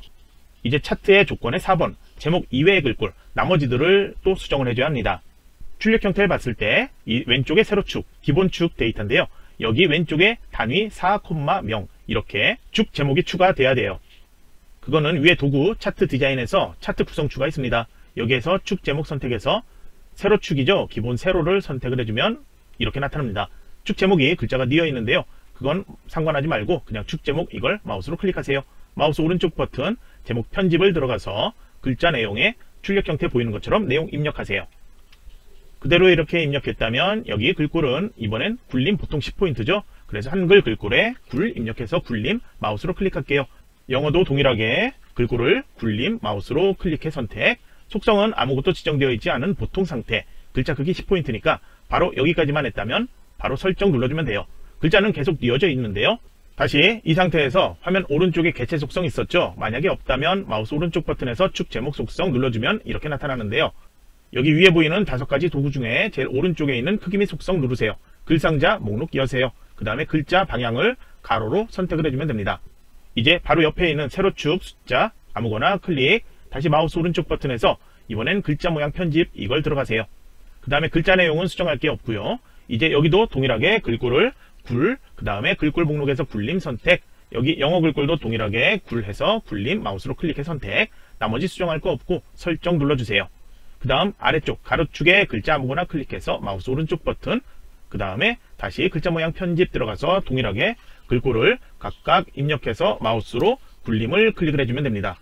이제 차트의 조건의 4번 제목 이외의 글꼴 나머지들을 또 수정을 해줘야 합니다. 출력 형태를 봤을 때 이 왼쪽에 세로축, 기본축 데이터인데요. 여기 왼쪽에 단위 4,0 이렇게 축 제목이 추가돼야 돼요. 그거는 위에 도구 차트 디자인에서 차트 구성추가 있습니다. 여기에서 축 제목 선택해서 세로축이죠. 기본 세로를 선택을 해주면 이렇게 나타납니다. 축 제목이 글자가 뉘어 있는데요. 그건 상관하지 말고 그냥 축 제목 이걸 마우스로 클릭하세요. 마우스 오른쪽 버튼 제목 편집을 들어가서 글자 내용에 출력 형태 보이는 것처럼 내용 입력하세요. 그대로 이렇게 입력했다면 여기 글꼴은 이번엔 굴림 보통 10포인트죠. 그래서 한글 글꼴에 굴 입력해서 굴림 마우스로 클릭할게요. 영어도 동일하게 글꼴을 굴림 마우스로 클릭해 선택. 속성은 아무것도 지정되어 있지 않은 보통 상태. 글자 크기 10포인트니까 바로 여기까지만 했다면 바로 설정 눌러주면 돼요. 글자는 계속 뉘어져 있는데요. 다시 이 상태에서 화면 오른쪽에 개체 속성 있었죠? 만약에 없다면 마우스 오른쪽 버튼에서 축 제목 속성 눌러주면 이렇게 나타나는데요. 여기 위에 보이는 5가지 도구 중에 제일 오른쪽에 있는 크기 및 속성 누르세요. 글상자 목록 여세요. 그 다음에 글자 방향을 가로로 선택을 해주면 됩니다. 이제 바로 옆에 있는 세로축 숫자 아무거나 클릭, 다시 마우스 오른쪽 버튼에서 이번엔 글자 모양 편집 이걸 들어가세요. 그 다음에 글자 내용은 수정할 게 없고요. 이제 여기도 동일하게 글꼴을 굴, 그 다음에 글꼴 목록에서 굴림 선택, 여기 영어 글꼴도 동일하게 굴해서 굴림 마우스로 클릭해 선택, 나머지 수정할 거 없고 설정 눌러주세요. 그 다음 아래쪽 가로축에 글자 아무거나 클릭해서 마우스 오른쪽 버튼, 그 다음에 다시 글자 모양 편집 들어가서 동일하게 글꼴을 각각 입력해서 마우스로 굴림을 클릭을 해주면 됩니다.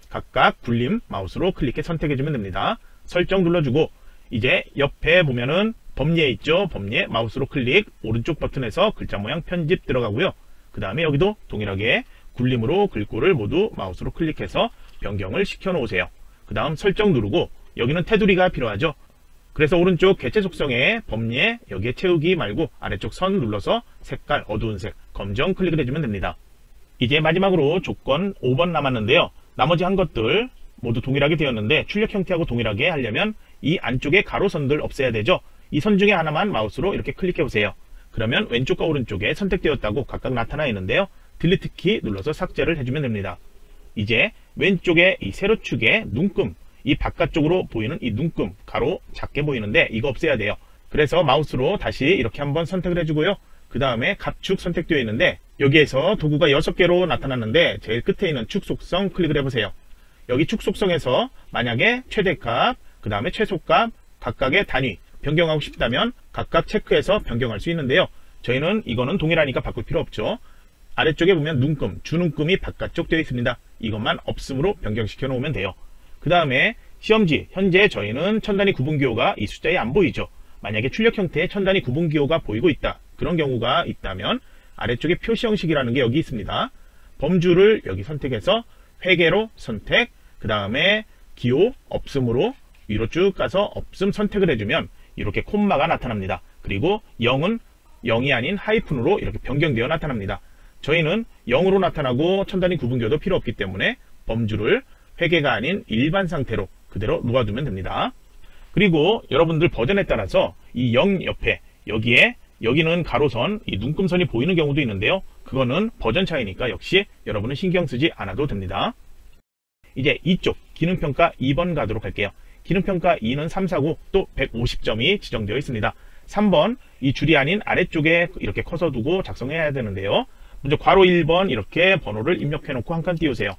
각각 굴림 마우스로 클릭해 선택해주면 됩니다. 설정 눌러주고 이제 옆에 보면은 범례 있죠? 범례 마우스로 클릭, 오른쪽 버튼에서 글자 모양 편집 들어가고요. 그 다음에 여기도 동일하게 굴림으로 글꼴을 모두 마우스로 클릭해서 변경을 시켜 놓으세요. 그 다음 설정 누르고 여기는 테두리가 필요하죠. 그래서 오른쪽 개체 속성에 범례 여기에 채우기 말고 아래쪽 선 눌러서 색깔 어두운 색 검정 클릭을 해주면 됩니다. 이제 마지막으로 조건 5번 남았는데요. 나머지 한 것들 모두 동일하게 되었는데 출력 형태하고 동일하게 하려면 이 안쪽에 가로선들 없애야 되죠. 이 선 중에 하나만 마우스로 이렇게 클릭해 보세요. 그러면 왼쪽과 오른쪽에 선택되었다고 각각 나타나 있는데요. 딜리트 키 눌러서 삭제를 해주면 됩니다. 이제 왼쪽에 이 세로축에 눈금, 이 바깥쪽으로 보이는 이 눈금 가로 작게 보이는데 이거 없애야 돼요. 그래서 마우스로 다시 이렇게 한번 선택을 해주고요. 그 다음에 갑축 선택되어 있는데 여기에서 도구가 6개로 나타났는데 제일 끝에 있는 축 속성 클릭을 해보세요. 여기 축 속성에서 만약에 최대값, 그 다음에 최소값, 각각의 단위 변경하고 싶다면 각각 체크해서 변경할 수 있는데요. 저희는 이거는 동일하니까 바꿀 필요 없죠. 아래쪽에 보면 눈금, 주눈금이 바깥쪽 되어 있습니다. 이것만 없음으로 변경시켜 놓으면 돼요. 그 다음에 시험지, 현재 저희는 천 단위 구분기호가 이 숫자에 안 보이죠. 만약에 출력 형태의 천 단위 구분기호가 보이고 있다. 그런 경우가 있다면 아래쪽에 표시 형식이라는 게 여기 있습니다. 범주를 여기 선택해서 회계로 선택, 그 다음에 기호 없음으로 위로 쭉 가서 없음 선택을 해주면 이렇게 콤마가 나타납니다. 그리고 0은 0이 아닌 하이픈으로 이렇게 변경되어 나타납니다. 저희는 0으로 나타나고 천 단위 구분기호도 필요 없기 때문에 범주를 회계가 아닌 일반 상태로 그대로 놓아두면 됩니다. 그리고 여러분들 버전에 따라서 이 0 옆에 여기는 가로선, 이 눈금선이 보이는 경우도 있는데요. 그거는 버전 차이니까 역시 여러분은 신경 쓰지 않아도 됩니다. 이제 이쪽 기능평가 2번 가도록 할게요. 기능평가 2는 3, 4, 9 또 150점이 지정되어 있습니다. 3번 이 줄이 아닌 아래쪽에 이렇게 커서 두고 작성해야 되는데요. 먼저 괄호 1번 이렇게 번호를 입력해 놓고 한 칸 띄우세요.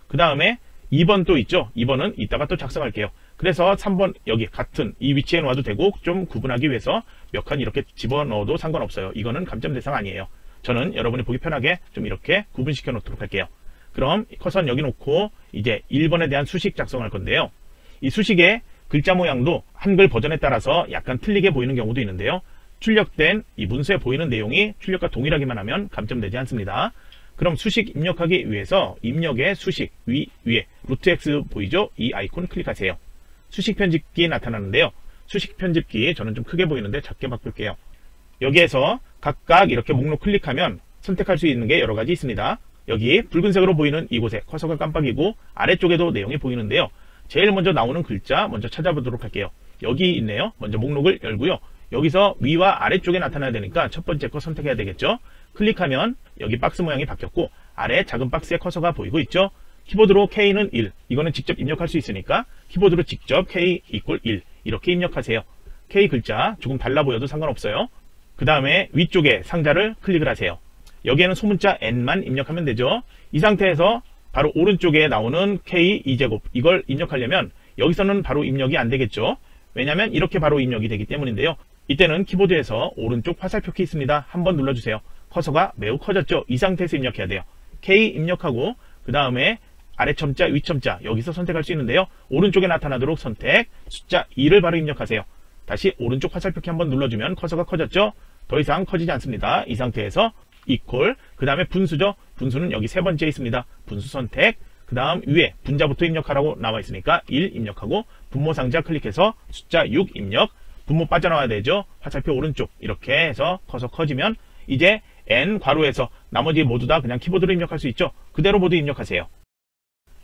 그 다음에 2번 또 있죠. 2번은 이따가 또 작성할게요. 그래서 3번 여기 같은 이 위치에 놓아도 되고 좀 구분하기 위해서 몇 칸 이렇게 집어넣어도 상관없어요. 이거는 감점 대상 아니에요. 저는 여러분이 보기 편하게 좀 이렇게 구분시켜 놓도록 할게요. 그럼 커서는 여기 놓고 이제 1번에 대한 수식 작성할 건데요. 이 수식의 글자 모양도 한글 버전에 따라서 약간 틀리게 보이는 경우도 있는데요. 출력된 이 문서에 보이는 내용이 출력과 동일하기만 하면 감점되지 않습니다. 그럼 수식 입력하기 위해서 입력의 수식 위에 루트 X 보이죠? 이 아이콘 클릭하세요. 수식 편집기 나타나는데요. 수식 편집기 저는 좀 크게 보이는데 작게 바꿀게요. 여기에서 각각 이렇게 목록 클릭하면 선택할 수 있는 게 여러 가지 있습니다. 여기 붉은색으로 보이는 이곳에 커서가 깜빡이고 아래쪽에도 내용이 보이는데요. 제일 먼저 나오는 글자 먼저 찾아보도록 할게요. 여기 있네요. 먼저 목록을 열고요. 여기서 위와 아래쪽에 나타나야 되니까 첫 번째 거 선택해야 되겠죠. 클릭하면 여기 박스 모양이 바뀌었고 아래 작은 박스에 커서가 보이고 있죠. 키보드로 K는 1, 이거는 직접 입력할 수 있으니까 키보드로 직접 K = 1 이렇게 입력하세요. K 글자 조금 달라 보여도 상관없어요. 그 다음에 위쪽에 상자를 클릭을 하세요. 여기에는 소문자 N만 입력하면 되죠. 이 상태에서 바로 오른쪽에 나오는 K 2제곱 이걸 입력하려면 여기서는 바로 입력이 안 되겠죠. 왜냐하면 이렇게 바로 입력이 되기 때문인데요. 이때는 키보드에서 오른쪽 화살표 키 있습니다. 한번 눌러주세요. 커서가 매우 커졌죠. 이 상태에서 입력해야 돼요. K 입력하고 그 다음에 아래 첨자 위 첨자 여기서 선택할 수 있는데요. 오른쪽에 나타나도록 선택 숫자 2를 바로 입력하세요. 다시 오른쪽 화살표 키 한번 눌러주면 커서가 커졌죠. 더 이상 커지지 않습니다. 이 상태에서 이퀄 그 다음에 분수죠. 분수는 여기 세 번째 있습니다. 분수 선택 그 다음 위에 분자부터 입력하라고 나와 있으니까 1 입력하고 분모 상자 클릭해서 숫자 6 입력 분모 빠져나와야 되죠. 화살표 오른쪽 이렇게 해서 커서 커지면 이제 N 괄호에서 나머지 모두 다 그냥 키보드로 입력할 수 있죠. 그대로 모두 입력하세요.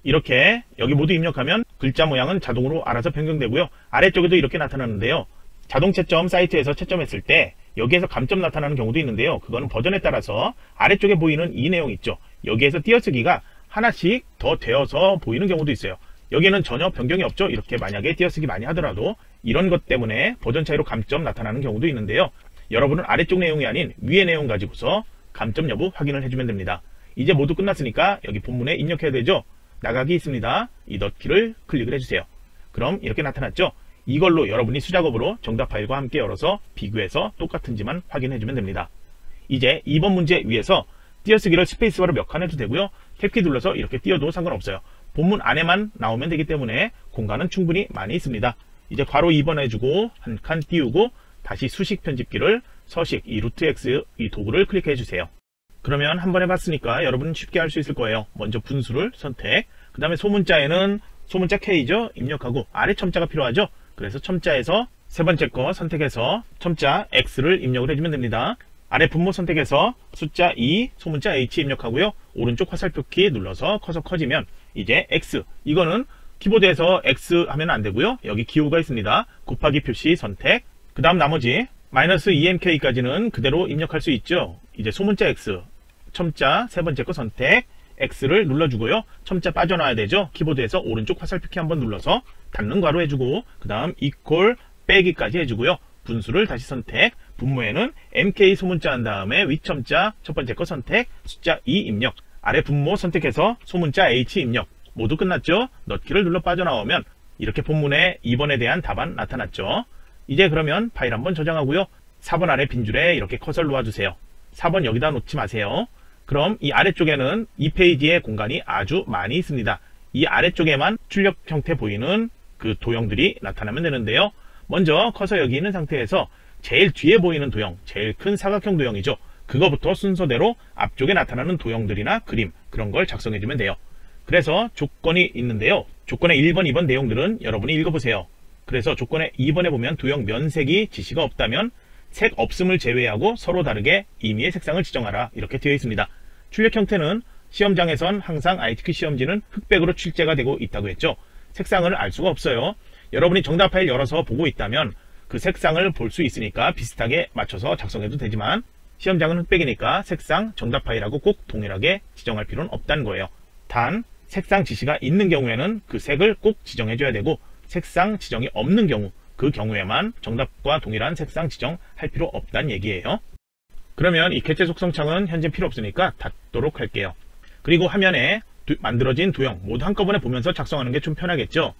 이렇게 여기 모두 입력하면 글자 모양은 자동으로 알아서 변경되고요. 아래쪽에도 이렇게 나타나는데요. 자동 채점 사이트에서 채점했을 때 여기에서 감점 나타나는 경우도 있는데요. 그거는 버전에 따라서 아래쪽에 보이는 이 내용 있죠. 여기에서 띄어쓰기가 하나씩 더 되어서 보이는 경우도 있어요. 여기는 전혀 변경이 없죠. 이렇게 만약에 띄어쓰기 많이 하더라도 이런 것 때문에 버전 차이로 감점 나타나는 경우도 있는데요. 여러분은 아래쪽 내용이 아닌 위의 내용 가지고서 감점 여부 확인을 해주면 됩니다. 이제 모두 끝났으니까 여기 본문에 입력해야 되죠. 나가기 있습니다. 이 넣기를 클릭을 해주세요. 그럼 이렇게 나타났죠. 이걸로 여러분이 수작업으로 정답 파일과 함께 열어서 비교해서 똑같은지만 확인해주면 됩니다. 이제 2번 문제 위에서 띄어쓰기를 스페이스바로 몇 칸 해도 되고요. 탭키 눌러서 이렇게 띄어도 상관없어요. 본문 안에만 나오면 되기 때문에 공간은 충분히 많이 있습니다. 이제 괄호 2번 해주고 한 칸 띄우고 다시 수식 편집기를 서식 이 루트 X 이 도구를 클릭해 주세요. 그러면 한번 해봤으니까 여러분은 쉽게 할 수 있을 거예요. 먼저 분수를 선택, 그 다음에 소문자에는 소문자 K죠. 입력하고 아래 첨자가 필요하죠. 그래서 첨자에서 세 번째 거 선택해서 첨자 X를 입력을 해주면 됩니다. 아래 분모 선택해서 숫자 2, 소문자 H 입력하고요. 오른쪽 화살표 키 눌러서 커서 커지면 이제 X, 이거는 키보드에서 X 하면 안 되고요. 여기 기호가 있습니다. 곱하기 표시 선택, 그 다음 나머지 -EMK까지는 그대로 입력할 수 있죠. 이제 소문자 X, 첨자 세 번째 거 선택, X를 눌러주고요. 첨자 빠져나와야 되죠. 키보드에서 오른쪽 화살표 키 한번 눌러서 닫는 괄호 해주고 그 다음 이퀄 빼기까지 해주고요. 분수를 다시 선택, 분모에는 MK 소문자 한 다음에 윗첨자 첫 번째 거 선택, 숫자 2 입력, 아래 분모 선택해서 소문자 H 입력. 모두 끝났죠? 넣기를 눌러 빠져나오면 이렇게 본문에 2번에 대한 답안 나타났죠. 이제 그러면 파일 한번 저장하고요. 4번 아래 빈 줄에 이렇게 커서를 놓아주세요. 4번 여기다 놓지 마세요. 그럼 이 아래쪽에는 이 페이지에 공간이 아주 많이 있습니다. 이 아래쪽에만 출력 형태 보이는 그 도형들이 나타나면 되는데요. 먼저 커서 여기 있는 상태에서 제일 뒤에 보이는 도형, 제일 큰 사각형 도형이죠. 그거부터 순서대로 앞쪽에 나타나는 도형들이나 그림, 그런 걸 작성해주면 돼요. 그래서 조건이 있는데요. 조건의 1번, 2번 내용들은 여러분이 읽어보세요. 그래서 조건의 2번에 보면 도형 면색이 지시가 없다면 색 없음을 제외하고 서로 다르게 임의의 색상을 지정하라 이렇게 되어 있습니다. 출력 형태는 시험장에선 항상 ITQ 시험지는 흑백으로 출제가 되고 있다고 했죠. 색상을 알 수가 없어요. 여러분이 정답 파일 열어서 보고 있다면 그 색상을 볼 수 있으니까 비슷하게 맞춰서 작성해도 되지만 시험장은 흑백이니까 색상 정답 파일하고 꼭 동일하게 지정할 필요는 없다는 거예요. 단 색상 지시가 있는 경우에는 그 색을 꼭 지정해 줘야 되고 색상 지정이 없는 경우 그 경우에만 정답과 동일한 색상 지정할 필요 없다는 얘기예요. 그러면 이 개체 속성창은 현재 필요 없으니까 닫도록 할게요. 그리고 화면에 만들어진 도형 모두 한꺼번에 보면서 작성하는 게 좀 편하겠죠.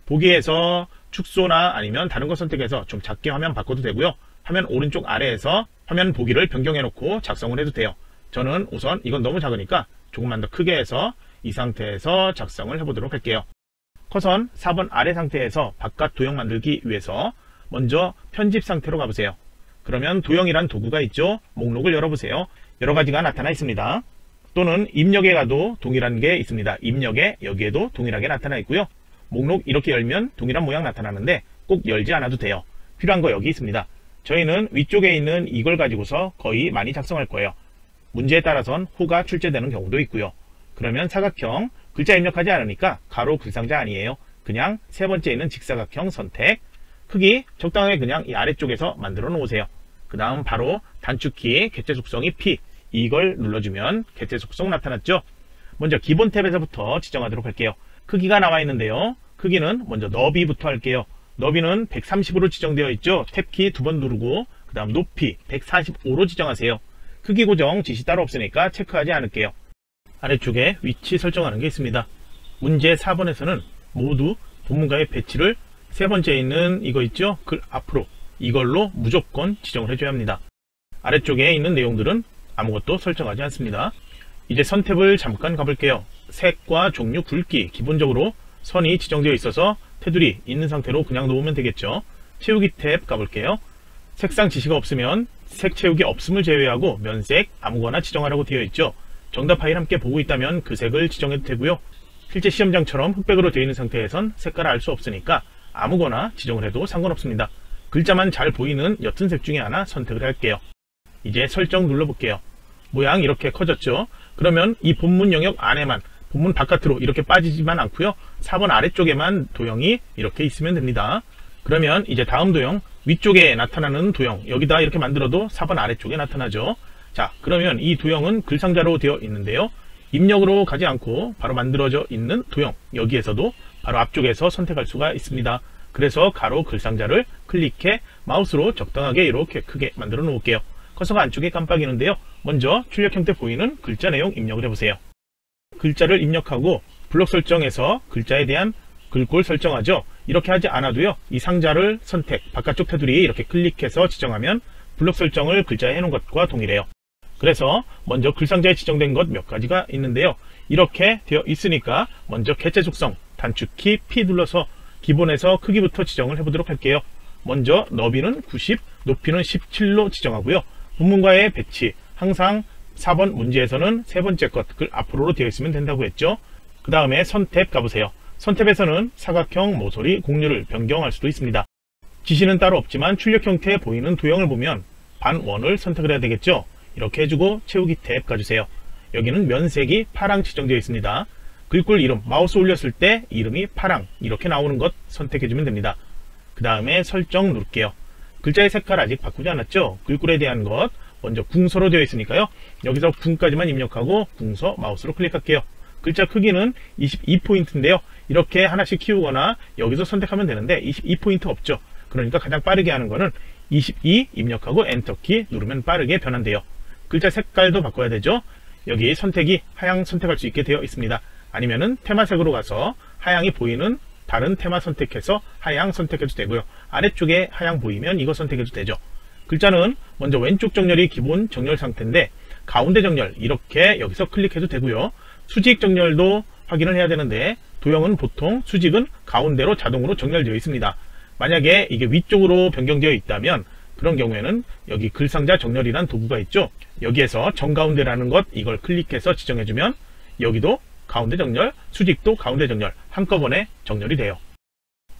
보기에서 축소나 아니면 다른 거 선택해서 좀 작게 화면 바꿔도 되고요. 화면 오른쪽 아래에서 화면 보기를 변경해 놓고 작성을 해도 돼요. 저는 우선 이건 너무 작으니까 조금만 더 크게 해서 이 상태에서 작성을 해보도록 할게요. 커선 4번 아래 상태에서 바깥 도형 만들기 위해서 먼저 편집 상태로 가보세요. 그러면 도형이란 도구가 있죠. 목록을 열어보세요. 여러 가지가 나타나 있습니다. 또는 입력에 가도 동일한 게 있습니다. 입력에 여기에도 동일하게 나타나 있고요. 목록 이렇게 열면 동일한 모양 나타나는데 꼭 열지 않아도 돼요. 필요한 거 여기 있습니다. 저희는 위쪽에 있는 이걸 가지고서 거의 많이 작성할 거예요. 문제에 따라선 호가 출제되는 경우도 있고요. 그러면 사각형, 글자 입력하지 않으니까 가로 글상자 아니에요. 그냥 세 번째 있는 직사각형 선택, 크기 적당하게 그냥 이 아래쪽에서 만들어 놓으세요. 그 다음 바로 단축키 개체 속성이 P, 이걸 눌러주면 개체 속성 나타났죠. 먼저 기본 탭에서부터 지정하도록 할게요. 크기가 나와 있는데요. 크기는 먼저 너비부터 할게요. 너비는 130으로 지정되어 있죠. 탭키 2번 누르고 그 다음 높이 145로 지정하세요. 크기 고정 지시 따로 없으니까 체크하지 않을게요. 아래쪽에 위치 설정하는 게 있습니다. 문제 4번에서는 모두 본문가의 배치를 세 번째 있는 이거 있죠? 글 앞으로 이걸로 무조건 지정을 해줘야 합니다. 아래쪽에 있는 내용들은 아무것도 설정하지 않습니다. 이제 선 탭을 잠깐 가볼게요. 색과 종류, 굵기 기본적으로 선이 지정되어 있어서 테두리 있는 상태로 그냥 놓으면 되겠죠. 채우기 탭 가볼게요. 색상 지시가 없으면 색 채우기 없음을 제외하고 면색 아무거나 지정하라고 되어 있죠. 정답 파일 함께 보고 있다면 그 색을 지정해도 되고요. 실제 시험장처럼 흑백으로 되어 있는 상태에선 색깔을 알 수 없으니까 아무거나 지정을 해도 상관없습니다. 글자만 잘 보이는 옅은 색 중에 하나 선택을 할게요. 이제 설정 눌러볼게요. 모양 이렇게 커졌죠. 그러면 이 본문 영역 안에만, 본문 바깥으로 이렇게 빠지지만 않고요. 4번 아래쪽에만 도형이 이렇게 있으면 됩니다. 그러면 이제 다음 도형, 위쪽에 나타나는 도형, 여기다 이렇게 만들어도 4번 아래쪽에 나타나죠. 자, 그러면 이 도형은 글상자로 되어 있는데요. 입력으로 가지 않고 바로 만들어져 있는 도형, 여기에서도 바로 앞쪽에서 선택할 수가 있습니다. 그래서 가로 글상자를 클릭해 마우스로 적당하게 이렇게 크게 만들어 놓을게요. 커서가 안쪽에 깜빡이는데요. 먼저 출력 형태 보이는 글자 내용 입력을 해보세요. 글자를 입력하고 블록 설정에서 글자에 대한 글꼴 설정하죠. 이렇게 하지 않아도요. 이 상자를 선택, 바깥쪽 테두리에 이렇게 클릭해서 지정하면 블록 설정을 글자에 해놓은 것과 동일해요. 그래서 먼저 글상자에 지정된 것 몇 가지가 있는데요. 이렇게 되어 있으니까 먼저 개체 속성 단축키 P 눌러서 기본에서 크기부터 지정을 해보도록 할게요. 먼저 너비는 90, 높이는 17로 지정하고요. 본문과의 배치, 항상 4번 문제에서는 세 번째 것, 그 앞으로로 되어 있으면 된다고 했죠. 그 다음에 선탭 가보세요. 선탭에서는 사각형, 모서리, 곡률을 변경할 수도 있습니다. 지시는 따로 없지만 출력 형태에 보이는 도형을 보면 반원을 선택을 해야 되겠죠. 이렇게 해주고 채우기 탭 가주세요. 여기는 면색이 파랑 지정되어 있습니다. 글꼴 이름, 마우스 올렸을 때 이름이 파랑 이렇게 나오는 것 선택해주면 됩니다. 그 다음에 설정 누를게요. 글자의 색깔 아직 바꾸지 않았죠? 글꼴에 대한 것 먼저 궁서로 되어 있으니까요. 여기서 궁까지만 입력하고 궁서 마우스로 클릭할게요. 글자 크기는 22포인트인데요. 이렇게 하나씩 키우거나 여기서 선택하면 되는데 22포인트 없죠. 그러니까 가장 빠르게 하는 거는 22 입력하고 엔터키 누르면 빠르게 변환돼요. 글자 색깔도 바꿔야 되죠. 여기 선택이 하향 선택할 수 있게 되어 있습니다. 아니면은 테마색으로 가서 하향이 보이는 다른 테마 선택해서 하향 선택해도 되고요. 아래쪽에 하향 보이면 이거 선택해도 되죠. 글자는 먼저 왼쪽 정렬이 기본 정렬 상태인데 가운데 정렬 이렇게 여기서 클릭해도 되고요. 수직 정렬도 확인을 해야 되는데 도형은 보통 수직은 가운데로 자동으로 정렬되어 있습니다. 만약에 이게 위쪽으로 변경되어 있다면 그런 경우에는 여기 글상자 정렬이란 도구가 있죠. 여기에서 정가운데라는 것 이걸 클릭해서 지정해주면 여기도 가운데 정렬, 수직도 가운데 정렬 한꺼번에 정렬이 돼요.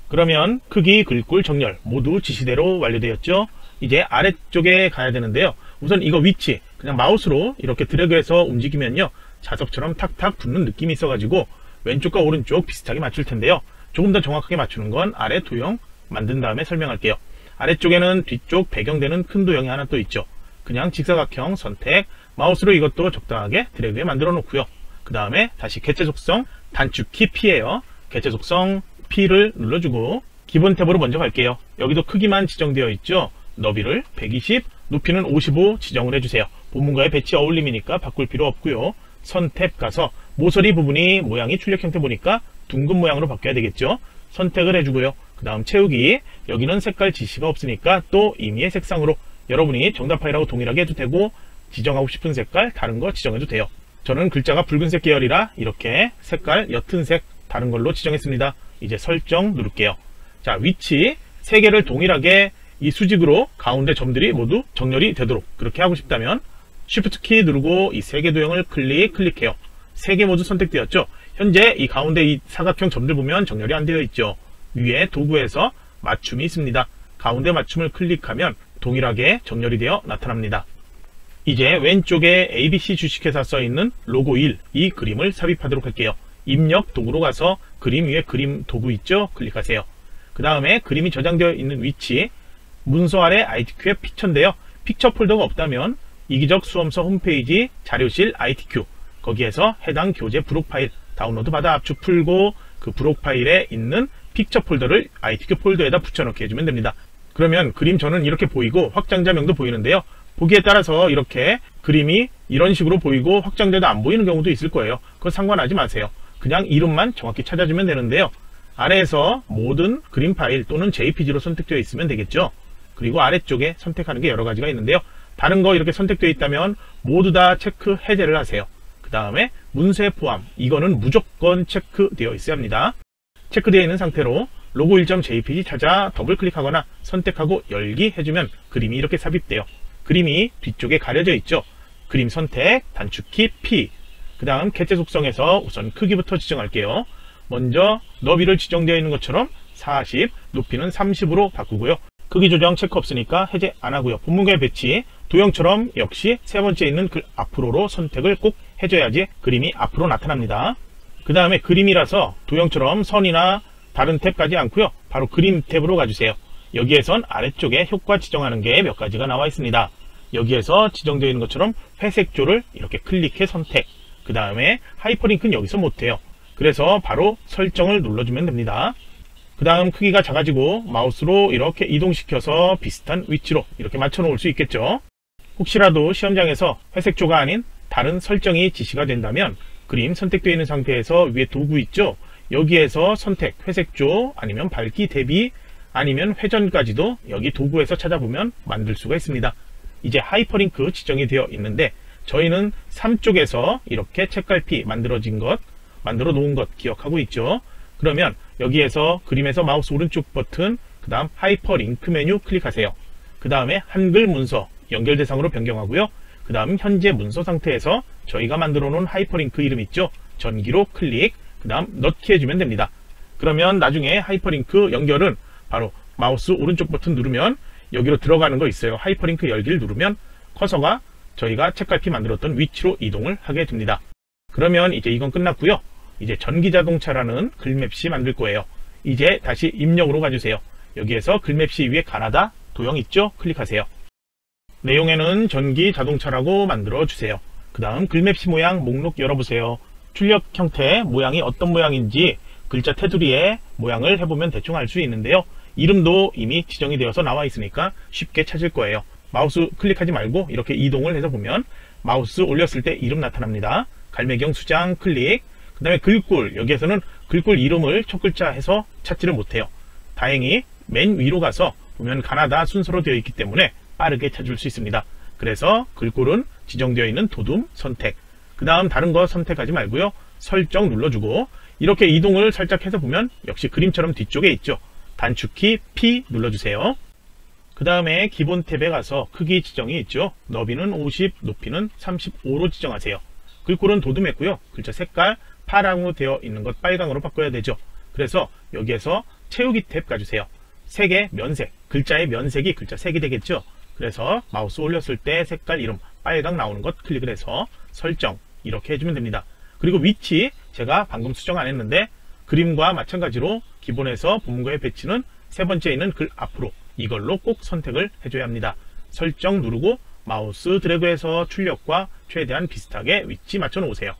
그러면 크기, 글꼴, 정렬 모두 지시대로 완료되었죠. 이제 아래쪽에 가야 되는데요. 우선 이거 위치 그냥 마우스로 이렇게 드래그해서 움직이면요. 자석처럼 탁탁 붙는 느낌이 있어가지고 왼쪽과 오른쪽 비슷하게 맞출 텐데요. 조금 더 정확하게 맞추는 건 아래 도형 만든 다음에 설명할게요. 아래쪽에는 뒤쪽 배경되는 큰 도형이 하나 또 있죠. 그냥 직사각형 선택, 마우스로 이것도 적당하게 드래그해 만들어 놓고요. 그 다음에 다시 개체 속성 단축키 P예요. 개체 속성 P를 눌러주고 기본 탭으로 먼저 갈게요. 여기도 크기만 지정되어 있죠. 너비를 120, 높이는 55 지정을 해주세요. 본문과의 배치 어울림이니까 바꿀 필요 없고요. 선탭 가서 모서리 부분이 모양이 출력 형태 보니까 둥근 모양으로 바뀌어야 되겠죠. 선택을 해주고요. 그 다음 채우기, 여기는 색깔 지시가 없으니까 또 임의의 색상으로 여러분이 정답 파일하고 동일하게 해도 되고 지정하고 싶은 색깔 다른 거 지정해도 돼요. 저는 글자가 붉은색 계열이라 이렇게 색깔 옅은 색 다른 걸로 지정했습니다. 이제 설정 누를게요. 자, 위치 3개를 동일하게 이 수직으로 가운데 점들이 모두 정렬이 되도록 그렇게 하고 싶다면 Shift 키 누르고 이 3개 도형을 클릭해요. 3개 모두 선택되었죠. 현재 이 가운데 이 사각형 점들 보면 정렬이 안 되어 있죠. 위에 도구에서 맞춤이 있습니다. 가운데 맞춤을 클릭하면 동일하게 정렬이 되어 나타납니다. 이제 왼쪽에 ABC 주식회사 써있는 로고 1, 이 그림을 삽입하도록 할게요. 입력 도구로 가서 그림 위에 그림 도구 있죠? 클릭하세요. 그 다음에 그림이 저장되어 있는 위치, 문서 아래 ITQ의 픽처인데요. 픽처 폴더가 없다면 이기적 수험서 홈페이지 자료실 ITQ, 거기에서 해당 교재 부록 파일 다운로드 받아 압축 풀고 그 부록 파일에 있는 픽처 폴더를 ITQ 폴더에다 붙여넣게 해주면 됩니다. 그러면 그림 저는 이렇게 보이고 확장자명도 보이는데요. 보기에 따라서 이렇게 그림이 이런 식으로 보이고 확장돼도 안 보이는 경우도 있을 거예요. 그거 상관하지 마세요. 그냥 이름만 정확히 찾아주면 되는데요. 아래에서 모든 그림 파일 또는 JPG로 선택되어 있으면 되겠죠. 그리고 아래쪽에 선택하는 게 여러 가지가 있는데요. 다른 거 이렇게 선택되어 있다면 모두 다 체크 해제를 하세요. 그 다음에 문서의 포함, 이거는 무조건 체크되어 있어야 합니다. 체크되어 있는 상태로 로고 1.jpg 찾아 더블 클릭하거나 선택하고 열기 해주면 그림이 이렇게 삽입돼요. 그림이 뒤쪽에 가려져 있죠. 그림 선택, 단축키 P. 그 다음 개체 속성에서 우선 크기부터 지정할게요. 먼저 너비를 지정되어 있는 것처럼 40, 높이는 30으로 바꾸고요. 크기 조정 체크 없으니까 해제 안 하고요. 본문과의 배치, 도형처럼 역시 세 번째 있는 글 앞으로로 선택을 꼭 해줘야지 그림이 앞으로 나타납니다. 그 다음에 그림이라서 도형처럼 선이나 다른 탭 가지 않고요. 바로 그림 탭으로 가주세요. 여기에선 아래쪽에 효과 지정하는 게 몇 가지가 나와 있습니다. 여기에서 지정되어 있는 것처럼 회색조를 이렇게 클릭해 선택. 그 다음에 하이퍼링크는 여기서 못해요. 그래서 바로 설정을 눌러주면 됩니다. 그 다음 크기가 작아지고 마우스로 이렇게 이동시켜서 비슷한 위치로 이렇게 맞춰 놓을 수 있겠죠. 혹시라도 시험장에서 회색조가 아닌 다른 설정이 지시가 된다면 그림 선택되어 있는 상태에서 위에 도구 있죠. 여기에서 선택, 회색조, 아니면 밝기 대비, 아니면 회전까지도 여기 도구에서 찾아보면 만들 수가 있습니다. 이제 하이퍼링크 지정이 되어 있는데 저희는 3쪽에서 이렇게 책갈피 만들어 놓은 것 기억하고 있죠. 그러면 여기에서 그림에서 마우스 오른쪽 버튼, 그 다음 하이퍼링크 메뉴 클릭하세요. 그 다음에 한글 문서 연결 대상으로 변경하고요. 그 다음 현재 문서 상태에서 저희가 만들어 놓은 하이퍼링크 이름 있죠. 전기로 클릭, 그 다음 넣기 해주면 됩니다. 그러면 나중에 하이퍼링크 연결은 바로 마우스 오른쪽 버튼 누르면 여기로 들어가는 거 있어요. 하이퍼링크 열기를 누르면 커서가 저희가 책갈피 만들었던 위치로 이동을 하게 됩니다. 그러면 이제 이건 끝났고요. 이제 전기자동차라는 글맵시 만들 거예요. 이제 다시 입력으로 가주세요. 여기에서 글맵시 위에 가나다 도형 있죠? 클릭하세요. 내용에는 전기자동차라고 만들어 주세요. 그 다음 글맵시 모양 목록 열어보세요. 출력 형태 모양이 어떤 모양인지 글자 테두리에 모양을 해보면 대충 알 수 있는데요. 이름도 이미 지정이 되어서 나와 있으니까 쉽게 찾을 거예요. 마우스 클릭하지 말고 이렇게 이동을 해서 보면 마우스 올렸을 때 이름 나타납니다. 갈매경 수장 클릭, 그 다음에 글꼴, 여기에서는 글꼴 이름을 첫 글자 해서 찾지를 못해요. 다행히 맨 위로 가서 보면 가나다 순서로 되어 있기 때문에 빠르게 찾을 수 있습니다. 그래서 글꼴은 지정되어 있는 도둠 선택, 그 다음 다른 거 선택하지 말고요. 설정 눌러주고 이렇게 이동을 살짝 해서 보면 역시 그림처럼 뒤쪽에 있죠. 단축키 P 눌러주세요. 그 다음에 기본 탭에 가서 크기 지정이 있죠. 너비는 50, 높이는 35로 지정하세요. 글꼴은 도둠했고요. 글자 색깔 파랑으로 되어 있는 것 빨강으로 바꿔야 되죠. 그래서 여기에서 채우기 탭 가주세요. 색의 면색, 글자의 면색이 글자 색이 되겠죠. 그래서 마우스 올렸을 때 색깔 이름 빨강 나오는 것 클릭을 해서 설정 이렇게 해주면 됩니다. 그리고 위치 제가 방금 수정 안 했는데 그림과 마찬가지로 기본에서 본문과의 배치는 세 번째 있는 글 앞으로 이걸로 꼭 선택을 해줘야 합니다. 설정 누르고 마우스 드래그해서 출력과 최대한 비슷하게 위치 맞춰 놓으세요.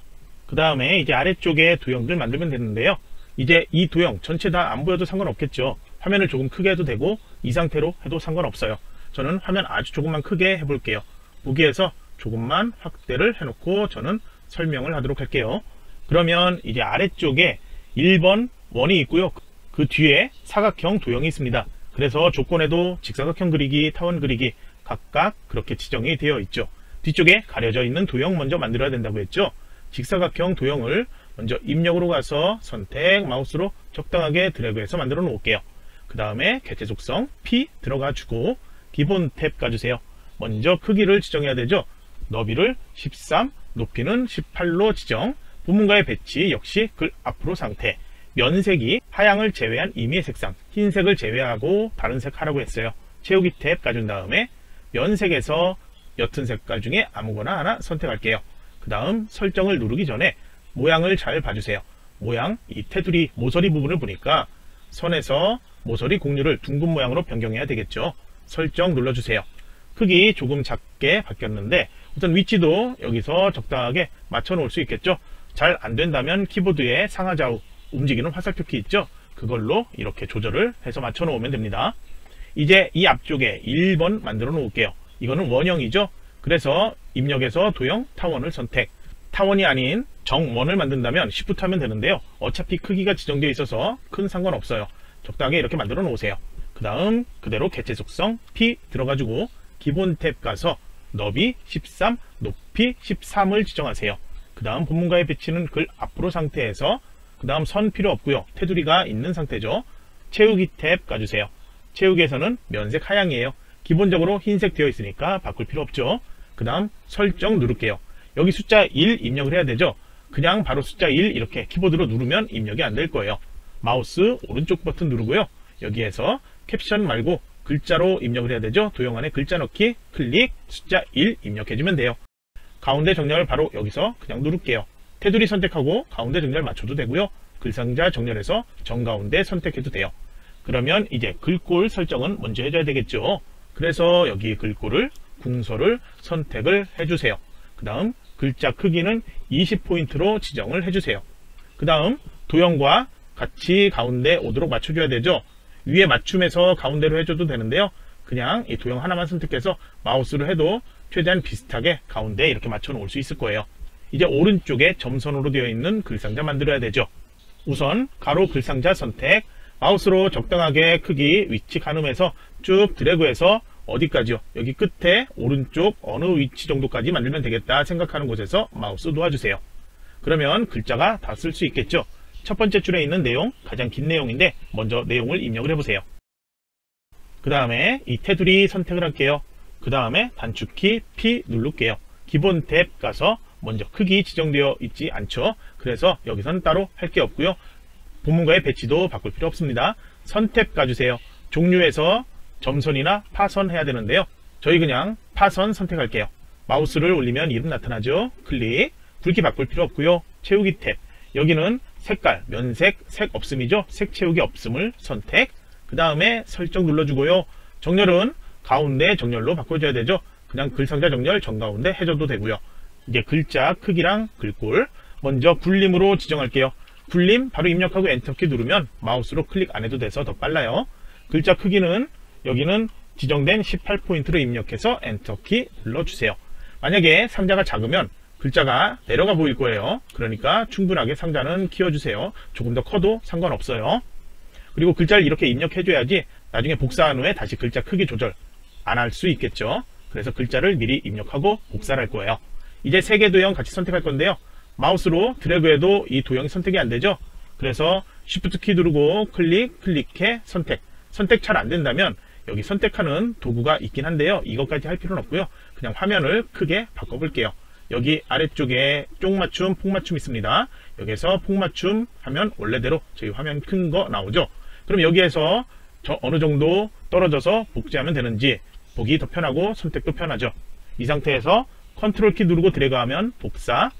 그 다음에 이제 아래쪽에 도형들 만들면 되는데요. 이제 이 도형 전체 다 안 보여도 상관없겠죠. 화면을 조금 크게 해도 되고 이 상태로 해도 상관없어요. 저는 화면 아주 조금만 크게 해볼게요. 보기에서 조금만 확대를 해놓고 저는 설명을 하도록 할게요. 그러면 이제 아래쪽에 1번 원이 있고요. 그 뒤에 사각형 도형이 있습니다. 그래서 조건에도 직사각형 그리기, 타원 그리기 각각 그렇게 지정이 되어 있죠. 뒤쪽에 가려져 있는 도형 먼저 만들어야 된다고 했죠. 직사각형 도형을 먼저 입력으로 가서 선택 마우스로 적당하게 드래그해서 만들어 놓을게요. 그 다음에 개체 속성 P 들어가 주고 기본 탭 가주세요. 먼저 크기를 지정해야 되죠. 너비를 13, 높이는 18로 지정, 본문과의 배치 역시 글 앞으로 상태, 면색이 하향을 제외한 임의의 색상, 흰색을 제외하고 다른 색 하라고 했어요. 채우기 탭 가준 다음에 면색에서 옅은 색깔 중에 아무거나 하나 선택할게요. 그 다음 설정을 누르기 전에 모양을 잘 봐주세요. 모양, 이 테두리 모서리 부분을 보니까 선에서 모서리 공류를 둥근 모양으로 변경해야 되겠죠. 설정 눌러주세요. 크기 조금 작게 바뀌었는데 우선 위치도 여기서 적당하게 맞춰 놓을 수 있겠죠. 잘 안된다면 키보드에 상하좌우 움직이는 화살표 키 있죠. 그걸로 이렇게 조절을 해서 맞춰 놓으면 됩니다. 이제 이 앞쪽에 1번 만들어 놓을게요. 이거는 원형이죠. 그래서 입력에서 도형 타원을 선택, 타원이 아닌 정원을 만든다면 Shift 하면 되는데요. 어차피 크기가 지정되어 있어서 큰 상관없어요. 적당하게 이렇게 만들어 놓으세요. 그 다음 그대로 개체 속성 P 들어가지고 기본 탭 가서 너비 13, 높이 13을 지정하세요. 그 다음 본문과의 배치는 글 앞으로 상태에서 그 다음 선 필요 없고요. 테두리가 있는 상태죠. 채우기 탭 가주세요. 채우기에서는 면색 하향이에요. 기본적으로 흰색 되어 있으니까 바꿀 필요 없죠. 그 다음 설정 누를게요. 여기 숫자 1 입력을 해야 되죠. 그냥 바로 숫자 1 이렇게 키보드로 누르면 입력이 안 될 거예요. 마우스 오른쪽 버튼 누르고요. 여기에서 캡션 말고 글자로 입력을 해야 되죠. 도형 안에 글자 넣기, 클릭, 숫자 1 입력해주면 돼요. 가운데 정렬 바로 여기서 그냥 누를게요. 테두리 선택하고 가운데 정렬 맞춰도 되고요. 글상자 정렬해서 정가운데 선택해도 돼요. 그러면 이제 글꼴 설정은 먼저 해줘야 되겠죠. 그래서 여기 글꼴을 궁서를 선택을 해주세요. 그 다음 글자 크기는 20포인트로 지정을 해주세요. 그 다음 도형과 같이 가운데 오도록 맞춰줘야 되죠. 위에 맞춤해서 가운데로 해줘도 되는데요. 그냥 이 도형 하나만 선택해서 마우스로 해도 최대한 비슷하게 가운데 이렇게 맞춰 놓을 수 있을 거예요. 이제 오른쪽에 점선으로 되어 있는 글상자 만들어야 되죠. 우선 가로 글상자 선택, 마우스로 적당하게 크기 위치 가늠해서 쭉 드래그해서 어디까지요? 여기 끝에 오른쪽 어느 위치 정도까지 만들면 되겠다 생각하는 곳에서 마우스 놓아주세요. 그러면 글자가 다 쓸 수 있겠죠. 첫 번째 줄에 있는 내용, 가장 긴 내용인데 먼저 내용을 입력을 해보세요. 그 다음에 이 테두리 선택을 할게요. 그 다음에 단축키 P 누를게요. 기본 탭 가서 먼저 크기 지정되어 있지 않죠. 그래서 여기서는 따로 할 게 없고요. 본문과의 배치도 바꿀 필요 없습니다. 선택 가주세요. 종류에서 점선이나 파선 해야 되는데요. 저희 그냥 파선 선택할게요. 마우스를 올리면 이름 나타나죠. 클릭, 굵기 바꿀 필요 없고요. 채우기 탭, 여기는 색깔, 면색, 색 없음이죠. 색 채우기 없음을 선택, 그 다음에 설정 눌러주고요. 정렬은 가운데 정렬로 바꿔줘야 되죠. 그냥 글상자 정렬 정가운데 해줘도 되고요. 이제 글자 크기랑 글꼴 먼저 굴림으로 지정할게요. 굴림 바로 입력하고 엔터키 누르면 마우스로 클릭 안 해도 돼서 더 빨라요. 글자 크기는 여기는 지정된 18포인트로 입력해서 엔터키 눌러주세요. 만약에 상자가 작으면 글자가 내려가 보일 거예요. 그러니까 충분하게 상자는 키워주세요. 조금 더 커도 상관없어요. 그리고 글자를 이렇게 입력해줘야지 나중에 복사한 후에 다시 글자 크기 조절 안 할 수 있겠죠. 그래서 글자를 미리 입력하고 복사를 할 거예요. 이제 세 개 도형 같이 선택할 건데요. 마우스로 드래그해도 이 도형이 선택이 안 되죠. 그래서 Shift 키 누르고 클릭해 선택. 선택 잘 안 된다면 여기 선택하는 도구가 있긴 한데요. 이것까지 할 필요는 없고요. 그냥 화면을 크게 바꿔볼게요. 여기 아래쪽에 쪽맞춤, 폭맞춤 있습니다. 여기에서 폭맞춤 하면 원래대로 저희 화면 큰 거 나오죠. 그럼 여기에서 어느 정도 떨어져서 복제하면 되는지 보기 더 편하고 선택도 편하죠. 이 상태에서 컨트롤 키 누르고 드래그하면 복사,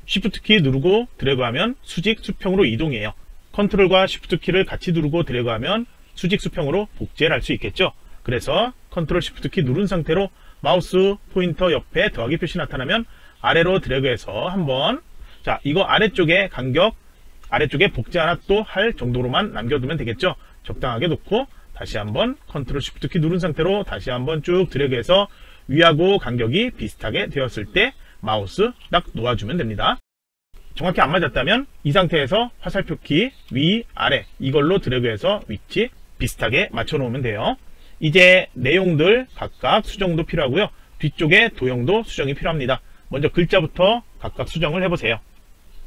쉬프트 키 누르고 드래그하면 수직 수평으로 이동해요. 컨트롤과 쉬프트 키를 같이 누르고 드래그하면 수직 수평으로 복제를 할 수 있겠죠. 그래서 컨트롤 쉬프트 키 누른 상태로 마우스 포인터 옆에 더하기 표시 나타나면 아래로 드래그해서 한번, 자, 이거 아래쪽에 간격, 아래쪽에 복제 하나 또 할 정도로만 남겨두면 되겠죠. 적당하게 놓고 다시 한번 컨트롤 쉬프트 키 누른 상태로 다시 한번 쭉 드래그해서 위하고 간격이 비슷하게 되었을 때 마우스 딱 놓아주면 됩니다. 정확히 안 맞았다면 이 상태에서 화살표 키 위, 아래 이걸로 드래그해서 위치 비슷하게 맞춰 놓으면 돼요. 이제 내용들 각각 수정도 필요하고요. 뒤쪽에 도형도 수정이 필요합니다. 먼저 글자부터 각각 수정을 해보세요.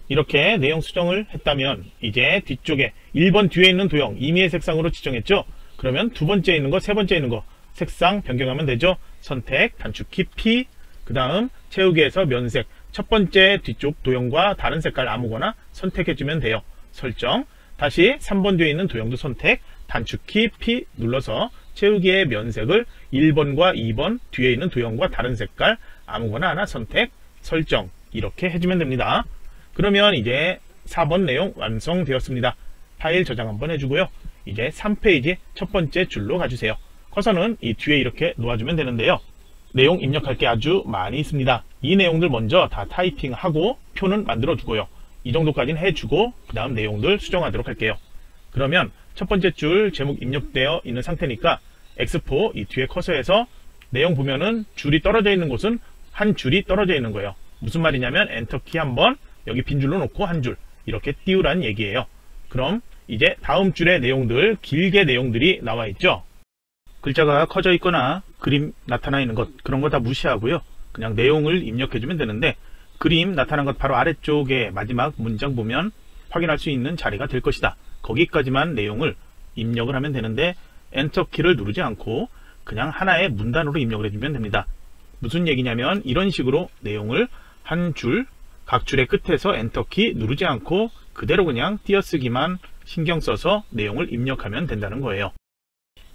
이렇게 내용 수정을 했다면 이제 뒤쪽에 1번 뒤에 있는 도형 임의의 색상으로 지정했죠. 그러면 두 번째 있는 거, 세 번째 있는 거 색상 변경하면 되죠. 선택, 단축키 P, 그 다음 채우기에서 면색, 첫 번째 뒤쪽 도형과 다른 색깔 아무거나 선택해주면 돼요. 설정, 다시 3번 뒤에 있는 도형도 선택, 단축키 P 눌러서 채우기의 면색을 1번과 2번 뒤에 있는 도형과 다른 색깔 아무거나 하나 선택, 설정 이렇게 해주면 됩니다. 그러면 이제 4번 내용 완성되었습니다. 파일 저장 한번 해주고요. 이제 3페이지 첫 번째 줄로 가주세요. 커서는 이 뒤에 이렇게 놓아주면 되는데요. 내용 입력할 게 아주 많이 있습니다. 이 내용들 먼저 다 타이핑하고 표는 만들어 두고요. 이 정도까지는 해주고 그 다음 내용들 수정하도록 할게요. 그러면 첫 번째 줄 제목 입력되어 있는 상태니까 X4 이 뒤에 커서에서 내용 보면은 줄이 떨어져 있는 곳은 한 줄이 떨어져 있는 거예요. 무슨 말이냐면 엔터키 한번 여기 빈 줄로 놓고 한 줄 이렇게 띄우라는 얘기예요. 그럼 이제 다음 줄의 내용들 길게 내용들이 나와 있죠. 글자가 커져 있거나 그림 나타나 있는 것 그런 거 다 무시하고요. 그냥 내용을 입력해주면 되는데 그림 나타난 것 바로 아래쪽에 마지막 문장 보면 확인할 수 있는 자리가 될 것이다. 거기까지만 내용을 입력을 하면 되는데 엔터키를 누르지 않고 그냥 하나의 문단으로 입력을 해주면 됩니다. 무슨 얘기냐면 이런 식으로 내용을 한 줄, 각 줄의 끝에서 엔터키 누르지 않고 그대로 그냥 띄어쓰기만 신경 써서 내용을 입력하면 된다는 거예요.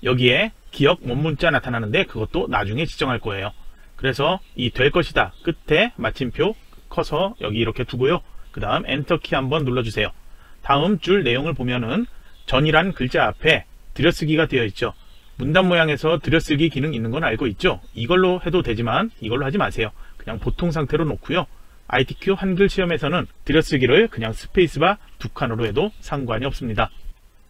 여기에 기억 원문자 나타나는데 그것도 나중에 지정할 거예요. 그래서 이 될 것이다 끝에 마침표 커서 여기 이렇게 두고요. 그 다음 엔터키 한번 눌러주세요. 다음 줄 내용을 보면은 전이란 글자 앞에 들여쓰기가 되어 있죠. 문단 모양에서 들여쓰기 기능 있는 건 알고 있죠. 이걸로 해도 되지만 이걸로 하지 마세요. 그냥 보통 상태로 놓고요. ITQ 한글 시험에서는 들여쓰기를 그냥 스페이스바 두 칸으로 해도 상관이 없습니다.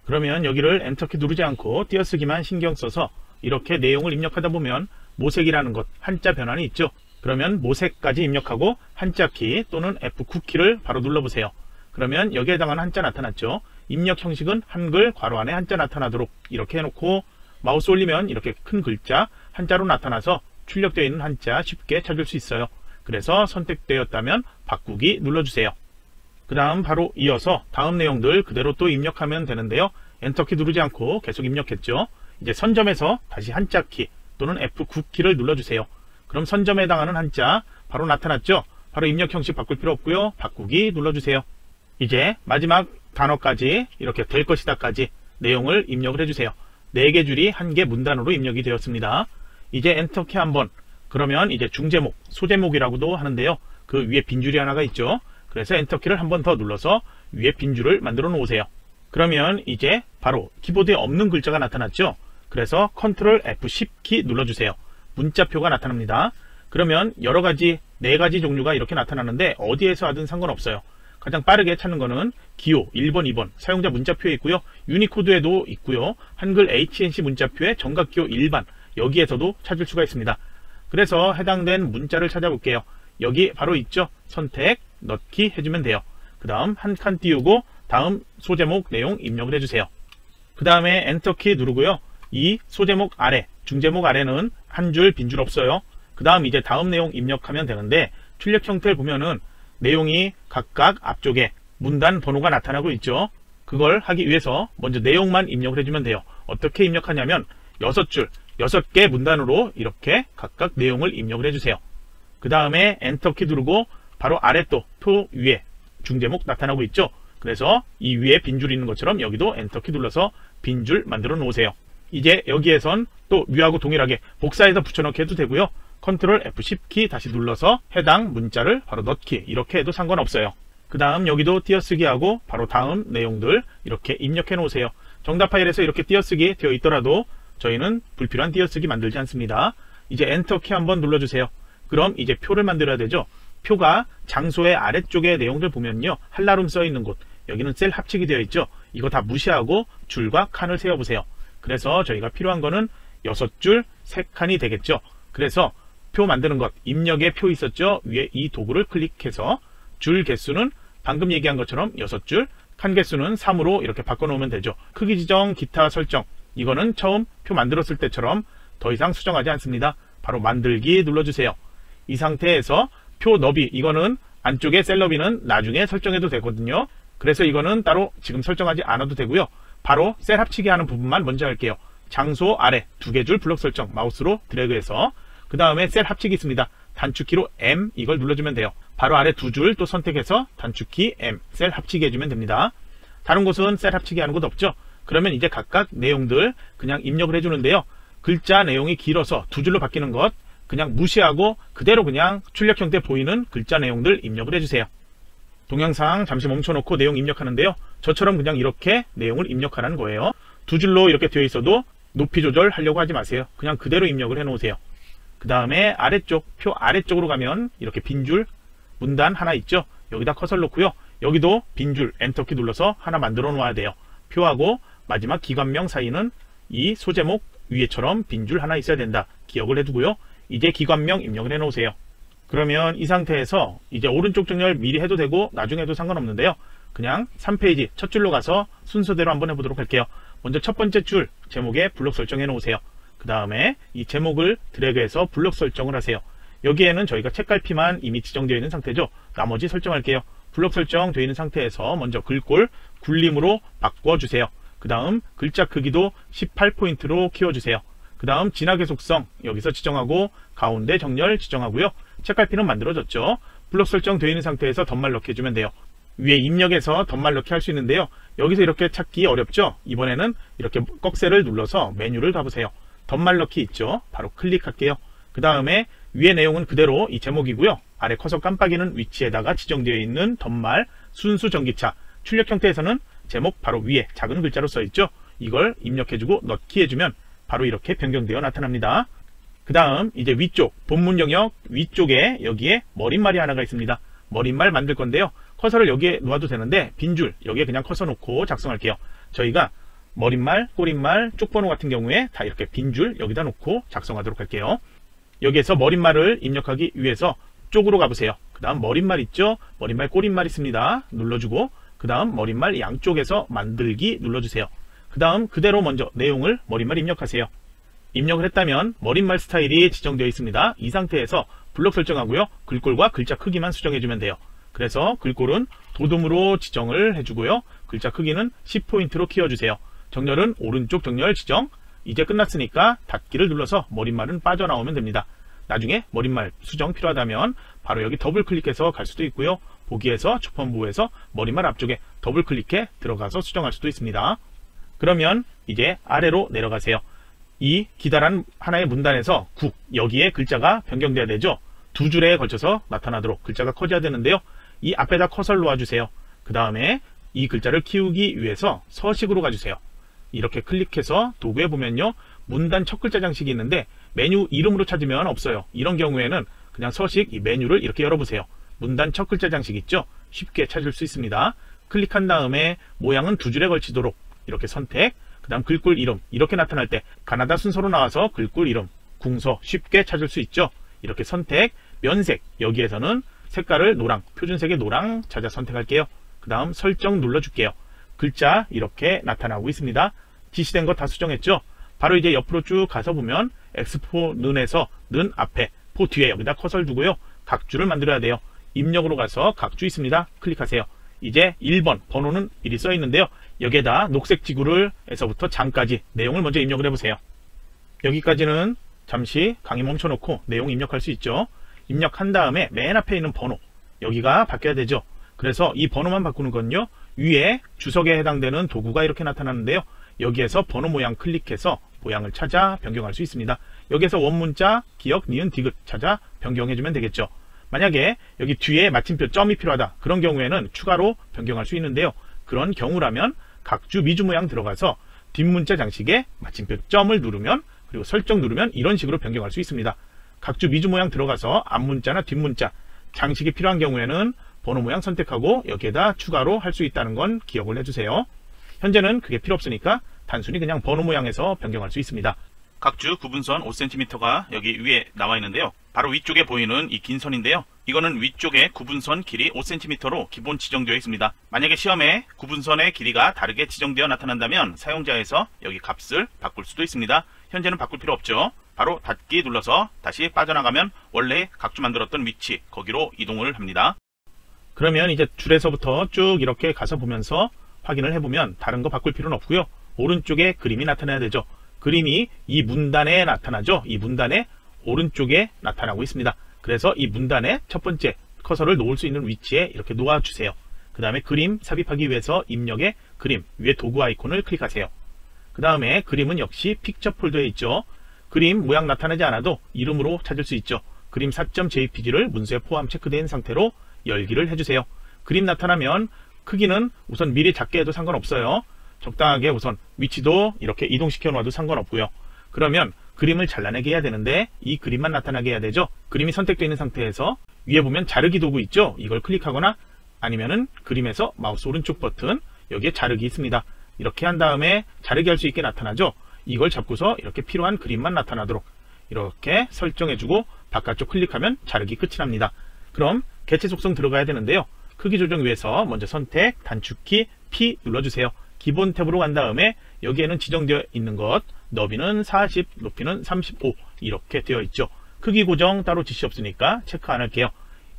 그러면 여기를 엔터키 누르지 않고 띄어쓰기만 신경 써서 이렇게 내용을 입력하다 보면 모색이라는 것 한자 변환이 있죠. 그러면 모색까지 입력하고 한자키 또는 F9키를 바로 눌러보세요. 그러면 여기에 해당하는 한자 나타났죠. 입력 형식은 한글 괄호 안에 한자 나타나도록 이렇게 해놓고 마우스 올리면 이렇게 큰 글자 한자로 나타나서 출력되어 있는 한자 쉽게 찾을 수 있어요. 그래서 선택되었다면 바꾸기 눌러주세요. 그 다음 바로 이어서 다음 내용들 그대로 또 입력하면 되는데요. 엔터키 누르지 않고 계속 입력했죠. 이제 선점에서 다시 한자키 또는 F9키를 눌러주세요. 그럼 선점에 해당하는 한자 바로 나타났죠. 바로 입력 형식 바꿀 필요 없고요. 바꾸기 눌러주세요. 이제 마지막 단어까지 이렇게 될 것이다까지 내용을 입력을 해주세요. 4개 줄이 1개 문단으로 입력이 되었습니다. 이제 엔터키 한번 그러면 이제 중제목, 소제목이라고도 하는데요. 그 위에 빈줄이 하나가 있죠. 그래서 엔터키를 한 번 더 눌러서 위에 빈줄을 만들어 놓으세요. 그러면 이제 바로 키보드에 없는 글자가 나타났죠. 그래서 컨트롤 F10키 눌러주세요. 문자표가 나타납니다. 그러면 여러가지 4가지 종류가 이렇게 나타나는데 어디에서 하든 상관없어요. 가장 빠르게 찾는 거는 기호 1번, 2번 사용자 문자표에 있고요. 유니코드에도 있고요. 한글 HNC 문자표에 정각기호 일반 여기에서도 찾을 수가 있습니다. 그래서 해당된 문자를 찾아볼게요. 여기 바로 있죠. 선택, 넣기 해주면 돼요. 그 다음 한 칸 띄우고 다음 소제목 내용 입력을 해주세요. 그 다음에 엔터키 누르고요. 이 소제목 아래, 중제목 아래는 한 줄 빈줄 없어요. 그 다음 이제 다음 내용 입력하면 되는데 출력 형태를 보면은 내용이 각각 앞쪽에 문단 번호가 나타나고 있죠. 그걸 하기 위해서 먼저 내용만 입력을 해주면 돼요. 어떻게 입력하냐면 6줄, 6개 문단으로 이렇게 각각 내용을 입력을 해주세요. 그 다음에 엔터키 누르고 바로 아래 또 표 위에 중제목 나타나고 있죠. 그래서 이 위에 빈줄 있는 것처럼 여기도 엔터키 눌러서 빈줄 만들어 놓으세요. 이제 여기에선 또 위하고 동일하게 복사해서 붙여넣기 해도 되고요. 컨트롤 F10키 다시 눌러서 해당 문자를 바로 넣기 이렇게 해도 상관없어요. 그 다음 여기도 띄어쓰기 하고 바로 다음 내용들 이렇게 입력해 놓으세요. 정답 파일에서 이렇게 띄어쓰기 되어 있더라도 저희는 불필요한 띄어쓰기 만들지 않습니다. 이제 엔터키 한번 눌러주세요. 그럼 이제 표를 만들어야 되죠. 표가 장소의 아래쪽에 내용들 보면요. 한라름 써 있는 곳 여기는 셀 합치기 되어 있죠. 이거 다 무시하고 줄과 칸을 세워보세요. 그래서 저희가 필요한 거는 6줄 3칸이 되겠죠. 그래서 표 만드는 것 입력의 표 있었죠. 위에 이 도구를 클릭해서 줄 개수는 방금 얘기한 것처럼 6줄, 칸 개수는 3으로 이렇게 바꿔놓으면 되죠. 크기 지정, 기타 설정 이거는 처음 표 만들었을 때처럼 더 이상 수정하지 않습니다. 바로 만들기 눌러주세요. 이 상태에서 표 너비 이거는 안쪽에 셀 너비는 나중에 설정해도 되거든요. 그래서 이거는 따로 지금 설정하지 않아도 되고요. 바로 셀 합치기 하는 부분만 먼저 할게요. 장소 아래 2개 줄 블록 설정 마우스로 드래그해서 그 다음에 셀 합치기 있습니다. 단축키로 M 이걸 눌러주면 돼요. 바로 아래 2줄 또 선택해서 단축키 M 셀 합치기 해주면 됩니다. 다른 곳은 셀 합치기 하는 곳 없죠. 그러면 이제 각각 내용들 그냥 입력을 해주는데요. 글자 내용이 길어서 2줄로 바뀌는 것 그냥 무시하고 그대로 그냥 출력 형태 보이는 글자 내용들 입력을 해주세요. 동영상 잠시 멈춰놓고 내용 입력하는데요. 저처럼 그냥 이렇게 내용을 입력하라는 거예요. 2줄로 이렇게 되어 있어도 높이 조절하려고 하지 마세요. 그냥 그대로 입력을 해 놓으세요. 그 다음에 아래쪽 표 아래쪽으로 가면 이렇게 빈줄 문단 하나 있죠. 여기다 커서를 놓고요. 여기도 빈줄 엔터키 눌러서 하나 만들어 놓아야 돼요. 표하고 마지막 기관명 사이는 이 소제목 위에처럼 빈줄 하나 있어야 된다. 기억을 해두고요. 이제 기관명 입력을 해 놓으세요. 그러면 이 상태에서 이제 오른쪽 정렬 미리 해도 되고 나중에 해도 상관없는데요. 그냥 3페이지 첫 줄로 가서 순서대로 한번 해보도록 할게요. 먼저 첫 번째 줄 제목에 블록 설정해 놓으세요. 그 다음에 이 제목을 드래그해서 블록 설정을 하세요. 여기에는 저희가 책갈피만 이미 지정되어 있는 상태죠. 나머지 설정할게요. 블록 설정되어 있는 상태에서 먼저 글꼴 굴림으로 바꿔주세요. 그 다음 글자 크기도 18포인트로 키워주세요. 그 다음 진하게 속성 여기서 지정하고 가운데 정렬 지정하고요. 책갈피는 만들어졌죠. 블록 설정되어 있는 상태에서 덧말 넣기 해주면 돼요. 위에 입력해서 덧말 넣기 할 수 있는데요. 여기서 이렇게 찾기 어렵죠? 이번에는 이렇게 꺽쇠를 눌러서 메뉴를 가보세요. 덧말 넣기 있죠? 바로 클릭할게요. 그 다음에 위에 내용은 그대로 이 제목이고요. 아래 커서 깜빡이는 위치에다가 지정되어 있는 덧말 순수 전기차 출력 형태에서는 제목 바로 위에 작은 글자로 써 있죠. 이걸 입력해주고 넣기 해주면 바로 이렇게 변경되어 나타납니다. 그 다음 이제 위쪽 본문 영역 위쪽에 여기에 머릿말이 하나가 있습니다. 머릿말 만들 건데요. 커서를 여기에 놓아도 되는데 빈줄 여기에 그냥 커서 놓고 작성할게요. 저희가 머릿말, 꼬릿말, 쪽번호 같은 경우에 다 이렇게 빈줄 여기다 놓고 작성하도록 할게요. 여기에서 머릿말을 입력하기 위해서 쪽으로 가보세요. 그 다음 머릿말 있죠? 머릿말, 꼬릿말 있습니다. 눌러주고 그 다음 머릿말 양쪽에서 만들기 눌러주세요. 그 다음 그대로 먼저 내용을 머릿말 입력하세요. 입력을 했다면 머릿말 스타일이 지정되어 있습니다. 이 상태에서 블록 설정하고요. 글꼴과 글자 크기만 수정해주면 돼요. 그래서 글꼴은 도둠으로 지정을 해주고요. 글자 크기는 10포인트로 키워주세요. 정렬은 오른쪽 정렬 지정. 이제 끝났으니까 닫기를 눌러서 머릿말은 빠져나오면 됩니다. 나중에 머릿말 수정 필요하다면 바로 여기 더블 클릭해서 갈 수도 있고요. 보기에서 초판부에서 머릿말 앞쪽에 더블 클릭해 들어가서 수정할 수도 있습니다. 그러면 이제 아래로 내려가세요. 이 기다란 하나의 문단에서 국 여기에 글자가 변경돼야 되죠. 두 줄에 걸쳐서 나타나도록 글자가 커져야 되는데요. 이 앞에다 커서를 놓아주세요. 그 다음에 이 글자를 키우기 위해서 서식으로 가주세요. 이렇게 클릭해서 도구에 보면요. 문단 첫 글자 장식이 있는데 메뉴 이름으로 찾으면 없어요. 이런 경우에는 그냥 서식 이 메뉴를 이렇게 열어보세요. 문단 첫 글자 장식 있죠? 쉽게 찾을 수 있습니다. 클릭한 다음에 모양은 두 줄에 걸치도록 이렇게 선택, 그 다음 글꼴 이름 이렇게 나타날 때 가나다 순서로 나와서 글꼴 이름, 궁서 쉽게 찾을 수 있죠? 이렇게 선택, 면색 여기에서는 색깔을 노랑, 표준색의 노랑 찾아 선택할게요. 그 다음 설정 눌러줄게요. 글자 이렇게 나타나고 있습니다. 지시된 거 다 수정했죠? 바로 이제 옆으로 쭉 가서 보면 엑스포 는에서 는 앞에 포 뒤에 여기다 커서를 두고요. 각주를 만들어야 돼요. 입력으로 가서 각주 있습니다. 클릭하세요. 이제 1번 번호는 미리 써 있는데요. 여기에다 녹색 지구를 에서부터 장까지 내용을 먼저 입력을 해보세요. 여기까지는 잠시 강의 멈춰놓고 내용 입력할 수 있죠. 입력한 다음에 맨 앞에 있는 번호 여기가 바뀌어야 되죠. 그래서 이 번호만 바꾸는 건요. 위에 주석에 해당되는 도구가 이렇게 나타나는데요. 여기에서 번호 모양 클릭해서 모양을 찾아 변경할 수 있습니다. 여기에서 원문자, 기역, 니은, 디귿 찾아 변경해주면 되겠죠. 만약에 여기 뒤에 마침표 점이 필요하다. 그런 경우에는 추가로 변경할 수 있는데요. 그런 경우라면 각주 미주 모양 들어가서 뒷문자 장식에 마침표 점을 누르면 그리고 설정 누르면 이런 식으로 변경할 수 있습니다. 각주 미주 모양 들어가서 앞문자나 뒷문자 장식이 필요한 경우에는 번호 모양 선택하고 여기에다 추가로 할 수 있다는 건 기억을 해주세요. 현재는 그게 필요 없으니까 단순히 그냥 번호 모양에서 변경할 수 있습니다. 각주 구분선 5cm가 여기 위에 나와 있는데요. 바로 위쪽에 보이는 이 긴 선인데요. 이거는 위쪽에 구분선 길이 5cm로 기본 지정되어 있습니다. 만약에 시험에 구분선의 길이가 다르게 지정되어 나타난다면 사용자에서 여기 값을 바꿀 수도 있습니다. 현재는 바꿀 필요 없죠. 바로 닫기 눌러서 다시 빠져나가면 원래 각주 만들었던 위치 거기로 이동을 합니다. 그러면 이제 줄에서부터 쭉 이렇게 가서 보면서 확인을 해보면 다른 거 바꿀 필요는 없고요. 오른쪽에 그림이 나타나야 되죠. 그림이 이 문단에 나타나죠. 이 문단의 오른쪽에 나타나고 있습니다. 그래서 이 문단의 첫 번째 커서를 놓을 수 있는 위치에 이렇게 놓아주세요. 그 다음에 그림 삽입하기 위해서 입력에 그림 위에 도구 아이콘을 클릭하세요. 그 다음에 그림은 역시 픽처 폴더에 있죠. 그림 모양 나타나지 않아도 이름으로 찾을 수 있죠. 그림 4.jpg를 문서에 포함 체크된 상태로 열기를 해주세요. 그림 나타나면 크기는 우선 미리 작게 해도 상관없어요. 적당하게 우선 위치도 이렇게 이동시켜 놓아도 상관없고요. 그러면 그림을 잘라내게 해야 되는데 이 그림만 나타나게 해야 되죠. 그림이 선택되어 있는 상태에서 위에 보면 자르기 도구 있죠. 이걸 클릭하거나 아니면은 그림에서 마우스 오른쪽 버튼 여기에 자르기 있습니다. 이렇게 한 다음에 자르기 할 수 있게 나타나죠. 이걸 잡고서 이렇게 필요한 그림만 나타나도록 이렇게 설정해주고 바깥쪽 클릭하면 자르기 끝이 납니다. 그럼 개체 속성 들어가야 되는데요. 크기 조정 위해서 먼저 선택, 단축키, P 눌러주세요. 기본 탭으로 간 다음에 여기에는 지정되어 있는 것 너비는 40, 높이는 35 이렇게 되어 있죠. 크기 고정 따로 지시 없으니까 체크 안 할게요.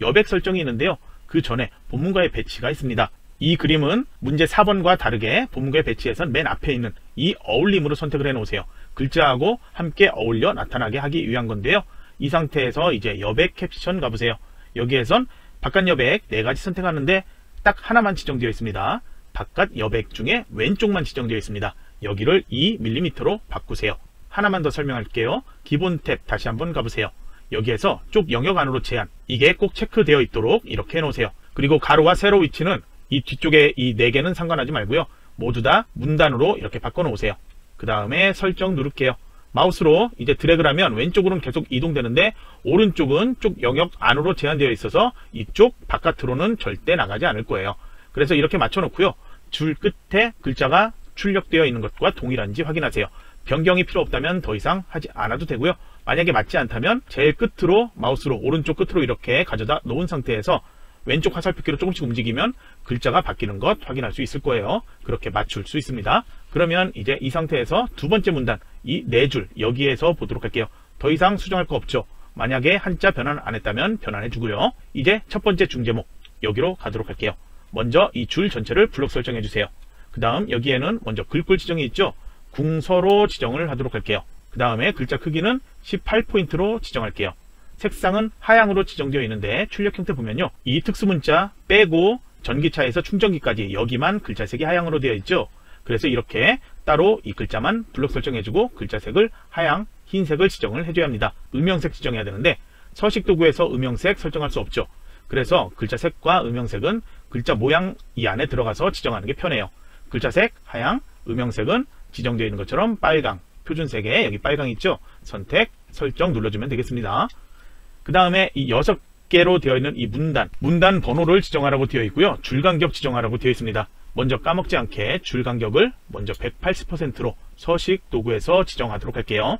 여백 설정이 있는데요. 그 전에 본문과의 배치가 있습니다. 이 그림은 문제 4번과 다르게 본문과의 배치에선 맨 앞에 있는 이 어울림으로 선택을 해 놓으세요. 글자하고 함께 어울려 나타나게 하기 위한 건데요. 이 상태에서 이제 여백 캡션 가보세요. 여기에선 바깥 여백 4가지 선택하는데 딱 하나만 지정되어 있습니다. 바깥 여백 중에 왼쪽만 지정되어 있습니다. 여기를 2mm로 바꾸세요. 하나만 더 설명할게요. 기본 탭 다시 한번 가보세요. 여기에서 쪽 영역 안으로 제한, 이게 꼭 체크되어 있도록 이렇게 해놓으세요. 그리고 가로와 세로 위치는 이 뒤쪽에 이 4개는 상관하지 말고요. 모두 다 문단으로 이렇게 바꿔놓으세요. 그 다음에 설정 누를게요. 마우스로 이제 드래그를 하면 왼쪽으로는 계속 이동되는데 오른쪽은 쪽 영역 안으로 제한되어 있어서 이쪽 바깥으로는 절대 나가지 않을 거예요. 그래서 이렇게 맞춰놓고요. 줄 끝에 글자가 출력되어 있는 것과 동일한지 확인하세요. 변경이 필요 없다면 더 이상 하지 않아도 되고요. 만약에 맞지 않다면 제일 끝으로 마우스로 오른쪽 끝으로 이렇게 가져다 놓은 상태에서 왼쪽 화살표기로 조금씩 움직이면 글자가 바뀌는 것 확인할 수 있을 거예요. 그렇게 맞출 수 있습니다. 그러면 이제 이 상태에서 두 번째 문단, 이 4줄 여기에서 보도록 할게요. 더 이상 수정할 거 없죠. 만약에 한자 변환 안 했다면 변환해 주고요. 이제 첫 번째 중제목 여기로 가도록 할게요. 먼저 이 줄 전체를 블록 설정해 주세요. 그 다음 여기에는 먼저 글꼴 지정이 있죠. 궁서로 지정을 하도록 할게요. 그 다음에 글자 크기는 18포인트로 지정할게요. 색상은 하향으로 지정되어 있는데 출력 형태 보면요. 이 특수문자 빼고 전기차에서 충전기까지 여기만 글자색이 하향으로 되어 있죠. 그래서 이렇게 따로 이 글자만 블록 설정해주고 글자색을 하향, 흰색을 지정을 해줘야 합니다. 음영색 지정해야 되는데 서식 도구에서 음영색 설정할 수 없죠. 그래서 글자색과 음영색은 글자 모양 이 안에 들어가서 지정하는 게 편해요. 글자색, 하향, 음영색은 지정되어 있는 것처럼 빨강, 표준색에 여기 빨강 있죠. 선택, 설정 눌러주면 되겠습니다. 그 다음에 이 6개로 되어 있는 이 문단 번호를 지정하라고 되어 있고요. 줄 간격 지정하라고 되어 있습니다. 먼저 까먹지 않게 줄 간격을 먼저 180%로 서식 도구에서 지정하도록 할게요.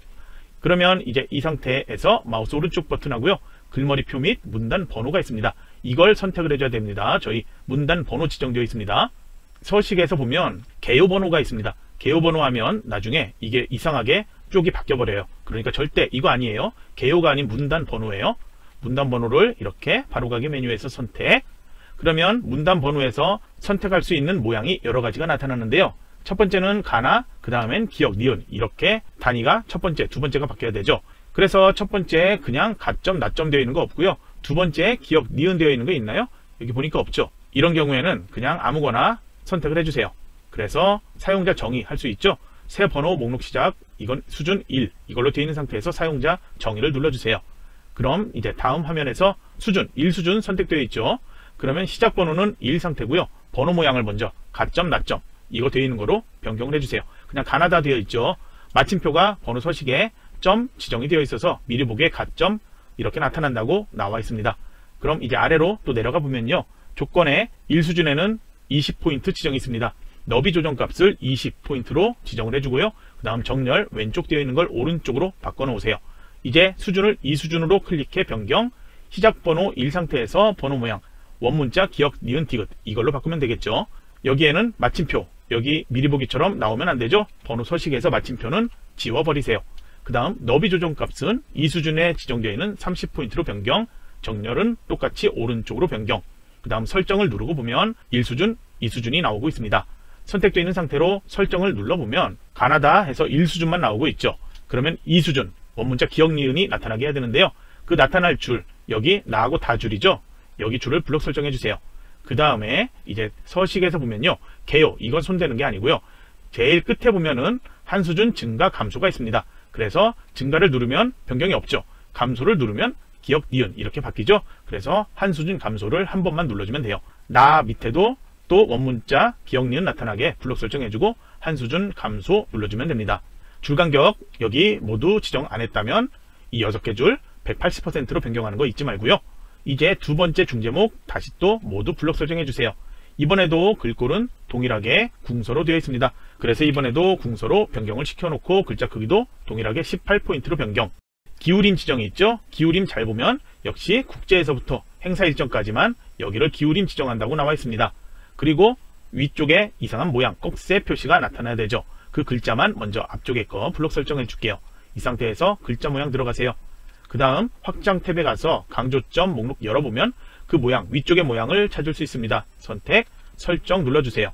그러면 이제 이 상태에서 마우스 오른쪽 버튼하고요. 글머리표 및 문단 번호가 있습니다. 이걸 선택을 해줘야 됩니다. 저희 문단 번호 지정되어 있습니다. 서식에서 보면 개요 번호가 있습니다. 개요 번호 하면 나중에 이게 이상하게 쪽이 바뀌어버려요. 그러니까 절대 이거 아니에요. 개요가 아닌 문단 번호예요. 문단 번호를 이렇게 바로가기 메뉴에서 선택. 그러면 문단 번호에서 선택할 수 있는 모양이 여러 가지가 나타나는데요. 첫 번째는 가나, 그 다음엔 기역, 니은 이렇게 단위가 첫 번째, 두 번째가 바뀌어야 되죠. 그래서 첫 번째 그냥 가점, 나점 되어 있는 거 없고요. 두 번째 기역, 니은 되어 있는 거 있나요? 여기 보니까 없죠. 이런 경우에는 그냥 아무거나 선택을 해주세요. 그래서 사용자 정의 할 수 있죠. 새 번호 목록 시작, 이건 수준 1 이걸로 되어 있는 상태에서 사용자 정의를 눌러주세요. 그럼 이제 다음 화면에서 수준 1수준 선택되어 있죠. 그러면 시작 번호는 1 상태고요. 번호 모양을 먼저 가점, 나점 이거 되어 있는 거로 변경을 해주세요. 그냥 가나다 되어 있죠. 마침표가 번호 서식에 점 지정이 되어 있어서 미리 보기에 가점 이렇게 나타난다고 나와 있습니다. 그럼 이제 아래로 또 내려가 보면요. 조건에 1수준에는 20포인트 지정이 있습니다. 너비 조정 값을 20포인트로 지정을 해주고요. 그 다음 정렬 왼쪽 되어 있는 걸 오른쪽으로 바꿔 놓으세요. 이제 수준을 2수준으로 클릭해 변경, 시작 번호 1 상태에서 번호 모양 원문자 기역 니은 디귿 이걸로 바꾸면 되겠죠. 여기에는 마침표 여기 미리 보기처럼 나오면 안 되죠. 번호 서식에서 마침표는 지워버리세요. 그 다음 너비 조정 값은 2수준에 지정되어 있는 30포인트로 변경, 정렬은 똑같이 오른쪽으로 변경. 그 다음 설정을 누르고 보면 1수준, 2수준이 나오고 있습니다. 선택되어 있는 상태로 설정을 눌러보면 가나다 해서 1수준만 나오고 있죠. 그러면 2수준 원문자 기역 니은이 나타나게 해야 되는데요. 그 나타날 줄 여기 나하고 다 줄이죠. 여기 줄을 블록 설정해 주세요. 그 다음에 이제 서식에서 보면요. 개요 이건 손대는 게 아니고요. 제일 끝에 보면은 한 수준 증가 감소가 있습니다. 그래서 증가를 누르면 변경이 없죠. 감소를 누르면 기역 니은 이렇게 바뀌죠. 그래서 한 수준 감소를 한 번만 눌러주면 돼요. 나 밑에도 또 원문자 기역 니은 나타나게 블록 설정해주고 한 수준 감소 눌러주면 됩니다. 줄 간격 여기 모두 지정 안 했다면 이 6개 줄 180%로 변경하는 거 잊지 말고요. 이제 두 번째 중제목 다시 또 모두 블록 설정해 주세요. 이번에도 글꼴은 동일하게 궁서로 되어 있습니다. 그래서 이번에도 궁서로 변경을 시켜놓고 글자 크기도 동일하게 18포인트로 변경. 기울임 지정이 있죠. 기울임 잘 보면 역시 국제에서부터 행사 일정까지만 여기를 기울임 지정한다고 나와 있습니다. 그리고 위쪽에 이상한 모양 꼭새 표시가 나타나야 되죠. 그 글자만 먼저 앞쪽에 거 블록 설정해 줄게요. 이 상태에서 글자 모양 들어가세요. 그 다음 확장 탭에 가서 강조점 목록 열어보면 그 모양 위쪽의 모양을 찾을 수 있습니다. 선택, 설정 눌러주세요.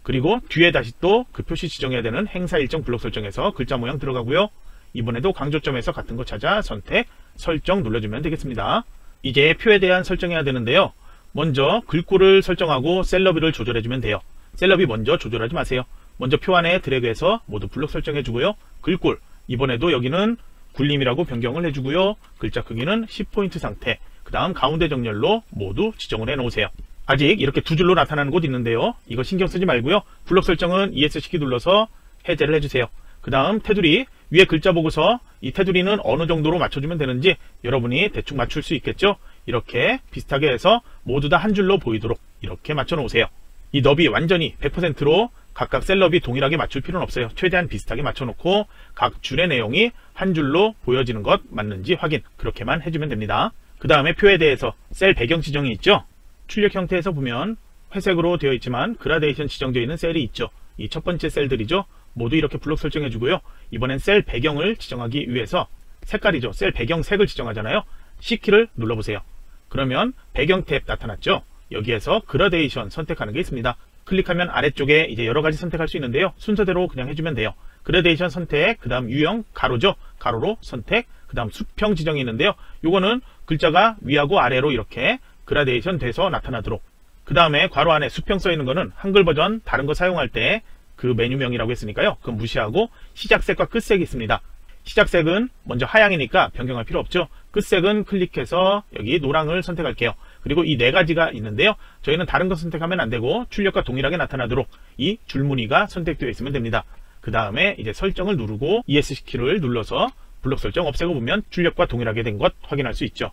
그리고 뒤에 다시 또 그 표시 지정해야 되는 행사 일정 블록 설정해서 글자 모양 들어가고요. 이번에도 강조점에서 같은 거 찾아 선택, 설정 눌러주면 되겠습니다. 이제 표에 대한 설정해야 되는데요. 먼저 글꼴을 설정하고 셀러비를 조절해주면 돼요. 셀러비 먼저 조절하지 마세요. 먼저 표 안에 드래그해서 모두 블록 설정해주고요. 글꼴, 이번에도 여기는 굴림이라고 변경을 해주고요. 글자 크기는 10포인트 상태, 그 다음 가운데 정렬로 모두 지정을 해 놓으세요. 아직 이렇게 두 줄로 나타나는 곳 있는데요. 이거 신경 쓰지 말고요. 블록 설정은 ESC 키 눌러서 해제를 해주세요. 그 다음 테두리, 위에 글자 보고서 이 테두리는 어느 정도로 맞춰주면 되는지 여러분이 대충 맞출 수 있겠죠? 이렇게 비슷하게 해서 모두 다 한 줄로 보이도록 이렇게 맞춰 놓으세요. 이 너비 완전히 100%로 각각 셀럽이 동일하게 맞출 필요는 없어요. 최대한 비슷하게 맞춰놓고 각 줄의 내용이 한 줄로 보여지는 것 맞는지 확인, 그렇게만 해주면 됩니다. 그 다음에 표에 대해서 셀 배경 지정이 있죠. 출력 형태에서 보면 회색으로 되어 있지만 그라데이션 지정되어 있는 셀이 있죠. 이 첫 번째 셀들이죠. 모두 이렇게 블록 설정해 주고요. 이번엔 셀 배경을 지정하기 위해서 색깔이죠. 셀 배경 색을 지정하잖아요. C키를 눌러보세요. 그러면 배경 탭 나타났죠. 여기에서 그라데이션 선택하는 게 있습니다. 클릭하면 아래쪽에 이제 여러 가지 선택할 수 있는데요. 순서대로 그냥 해주면 돼요. 그라데이션 선택, 그 다음 유형 가로죠. 가로로 선택, 그 다음 수평 지정이 있는데요. 요거는 글자가 위하고 아래로 이렇게 그라데이션 돼서 나타나도록. 그 다음에 괄호 안에 수평 써 있는 거는 한글 버전 다른 거 사용할 때 그 메뉴명이라고 했으니까요. 그건 무시하고 시작색과 끝색이 있습니다. 시작색은 먼저 하향이니까 변경할 필요 없죠. 끝색은 클릭해서 여기 노랑을 선택할게요. 그리고 이 네 가지가 있는데요. 저희는 다른 거 선택하면 안 되고 출력과 동일하게 나타나도록 이 줄무늬가 선택되어 있으면 됩니다. 그 다음에 이제 설정을 누르고 ESC 키를 눌러서 블록 설정 없애고 보면 출력과 동일하게 된 것 확인할 수 있죠.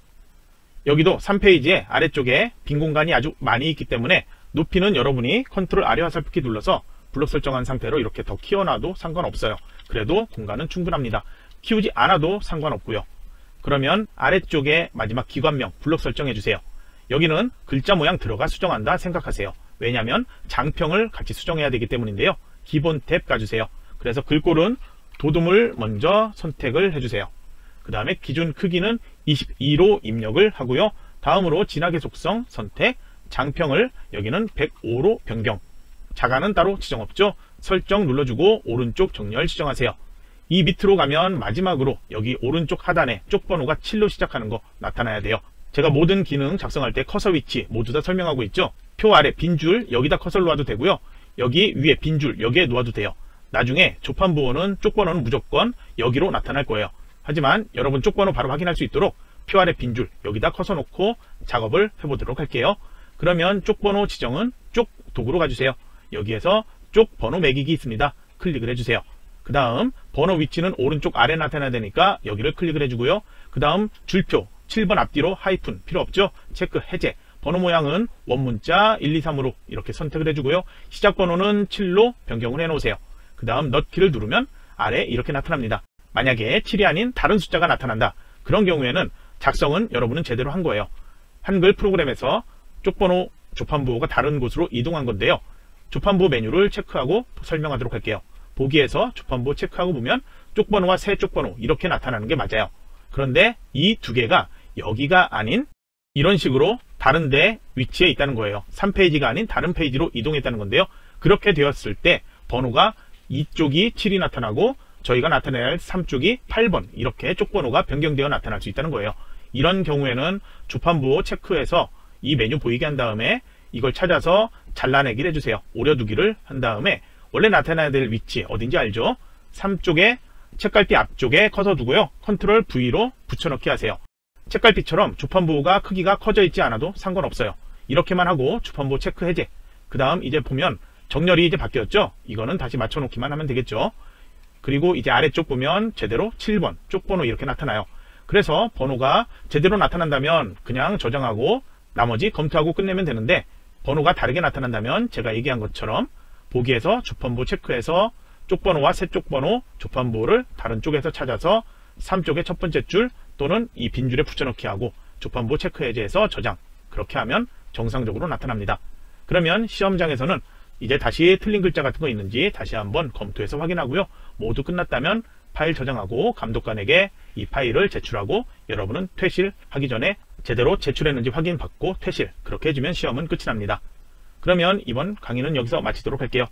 여기도 3페이지에 아래쪽에 빈 공간이 아주 많이 있기 때문에 높이는 여러분이 컨트롤 아래 화살표키 눌러서 블록 설정한 상태로 이렇게 더 키워놔도 상관없어요. 그래도 공간은 충분합니다. 키우지 않아도 상관없고요. 그러면 아래쪽에 마지막 기관명 블록 설정해 주세요. 여기는 글자 모양 들어가 수정한다 생각하세요. 왜냐하면 장평을 같이 수정해야 되기 때문인데요. 기본 탭 가주세요. 그래서 글꼴은 도둠을 먼저 선택을 해주세요. 그 다음에 기준 크기는 22로 입력을 하고요. 다음으로 진하게 속성 선택, 장평을 여기는 105로 변경. 자가는 따로 지정 없죠. 설정 눌러주고 오른쪽 정렬 지정하세요. 이 밑으로 가면 마지막으로 여기 오른쪽 하단에 쪽 번호가 7로 시작하는 거 나타나야 돼요. 제가 모든 기능 작성할 때 커서 위치 모두 다 설명하고 있죠. 표 아래 빈줄 여기다 커서를 놓아도 되고요. 여기 위에 빈줄 여기에 놓아도 돼요. 나중에 조판부호는 쪽 번호는 무조건 여기로 나타날 거예요. 하지만 여러분 쪽 번호 바로 확인할 수 있도록 표 아래 빈줄 여기다 커서 놓고 작업을 해보도록 할게요. 그러면 쪽 번호 지정은 쪽 도구로 가주세요. 여기에서 쪽 번호 매기기 있습니다. 클릭을 해주세요. 그 다음 번호 위치는 오른쪽 아래 나타나야 되니까 여기를 클릭을 해주고요. 그 다음 줄표 7번 앞뒤로 하이픈 필요 없죠. 체크 해제. 번호 모양은 원문자 1, 2, 3으로 이렇게 선택을 해주고요. 시작 번호는 7로 변경을 해 놓으세요. 그 다음 넛키를 누르면 아래 이렇게 나타납니다. 만약에 7이 아닌 다른 숫자가 나타난다. 그런 경우에는 작성은 여러분은 제대로 한 거예요. 한글 프로그램에서 쪽번호 조판부호가 다른 곳으로 이동한 건데요. 조판부호 메뉴를 체크하고 설명하도록 할게요. 보기에서 조판부호 체크하고 보면 쪽번호와 새 쪽번호 이렇게 나타나는 게 맞아요. 그런데 이 두 개가 여기가 아닌 이런 식으로 다른 데 위치에 있다는 거예요. 3페이지가 아닌 다른 페이지로 이동했다는 건데요. 그렇게 되었을 때 번호가 이쪽이 7이 나타나고 저희가 나타내야 할 3쪽이 8번 이렇게 쪽번호가 변경되어 나타날 수 있다는 거예요. 이런 경우에는 조판부호 체크해서 이 메뉴 보이게 한 다음에 이걸 찾아서 잘라내기를 해주세요. 오려두기를 한 다음에 원래 나타나야 될 위치 어딘지 알죠? 3쪽에 책갈피 앞쪽에 커서 두고요. 컨트롤 V로 붙여넣기 하세요. 책갈피처럼 조판부호가 크기가 커져 있지 않아도 상관없어요. 이렇게만 하고 조판부호 체크 해제. 그 다음 이제 보면 정렬이 이제 바뀌었죠? 이거는 다시 맞춰놓기만 하면 되겠죠. 그리고 이제 아래쪽 보면 제대로 7번 쪽번호 이렇게 나타나요. 그래서 번호가 제대로 나타난다면 그냥 저장하고 나머지 검토하고 끝내면 되는데 번호가 다르게 나타난다면 제가 얘기한 것처럼 보기에서 조판부호 체크해서 쪽번호와 새 쪽번호 조판부호를 다른 쪽에서 찾아서 3쪽의 첫 번째 줄 또는 이 빈줄에 붙여넣기 하고 조판부호 체크 해제해서 저장. 그렇게 하면 정상적으로 나타납니다. 그러면 시험장에서는 이제 다시 틀린 글자 같은 거 있는지 다시 한번 검토해서 확인하고요. 모두 끝났다면 파일 저장하고 감독관에게 이 파일을 제출하고 여러분은 퇴실하기 전에 제대로 제출했는지 확인받고 퇴실. 그렇게 해주면 시험은 끝이 납니다. 그러면 이번 강의는 여기서 마치도록 할게요.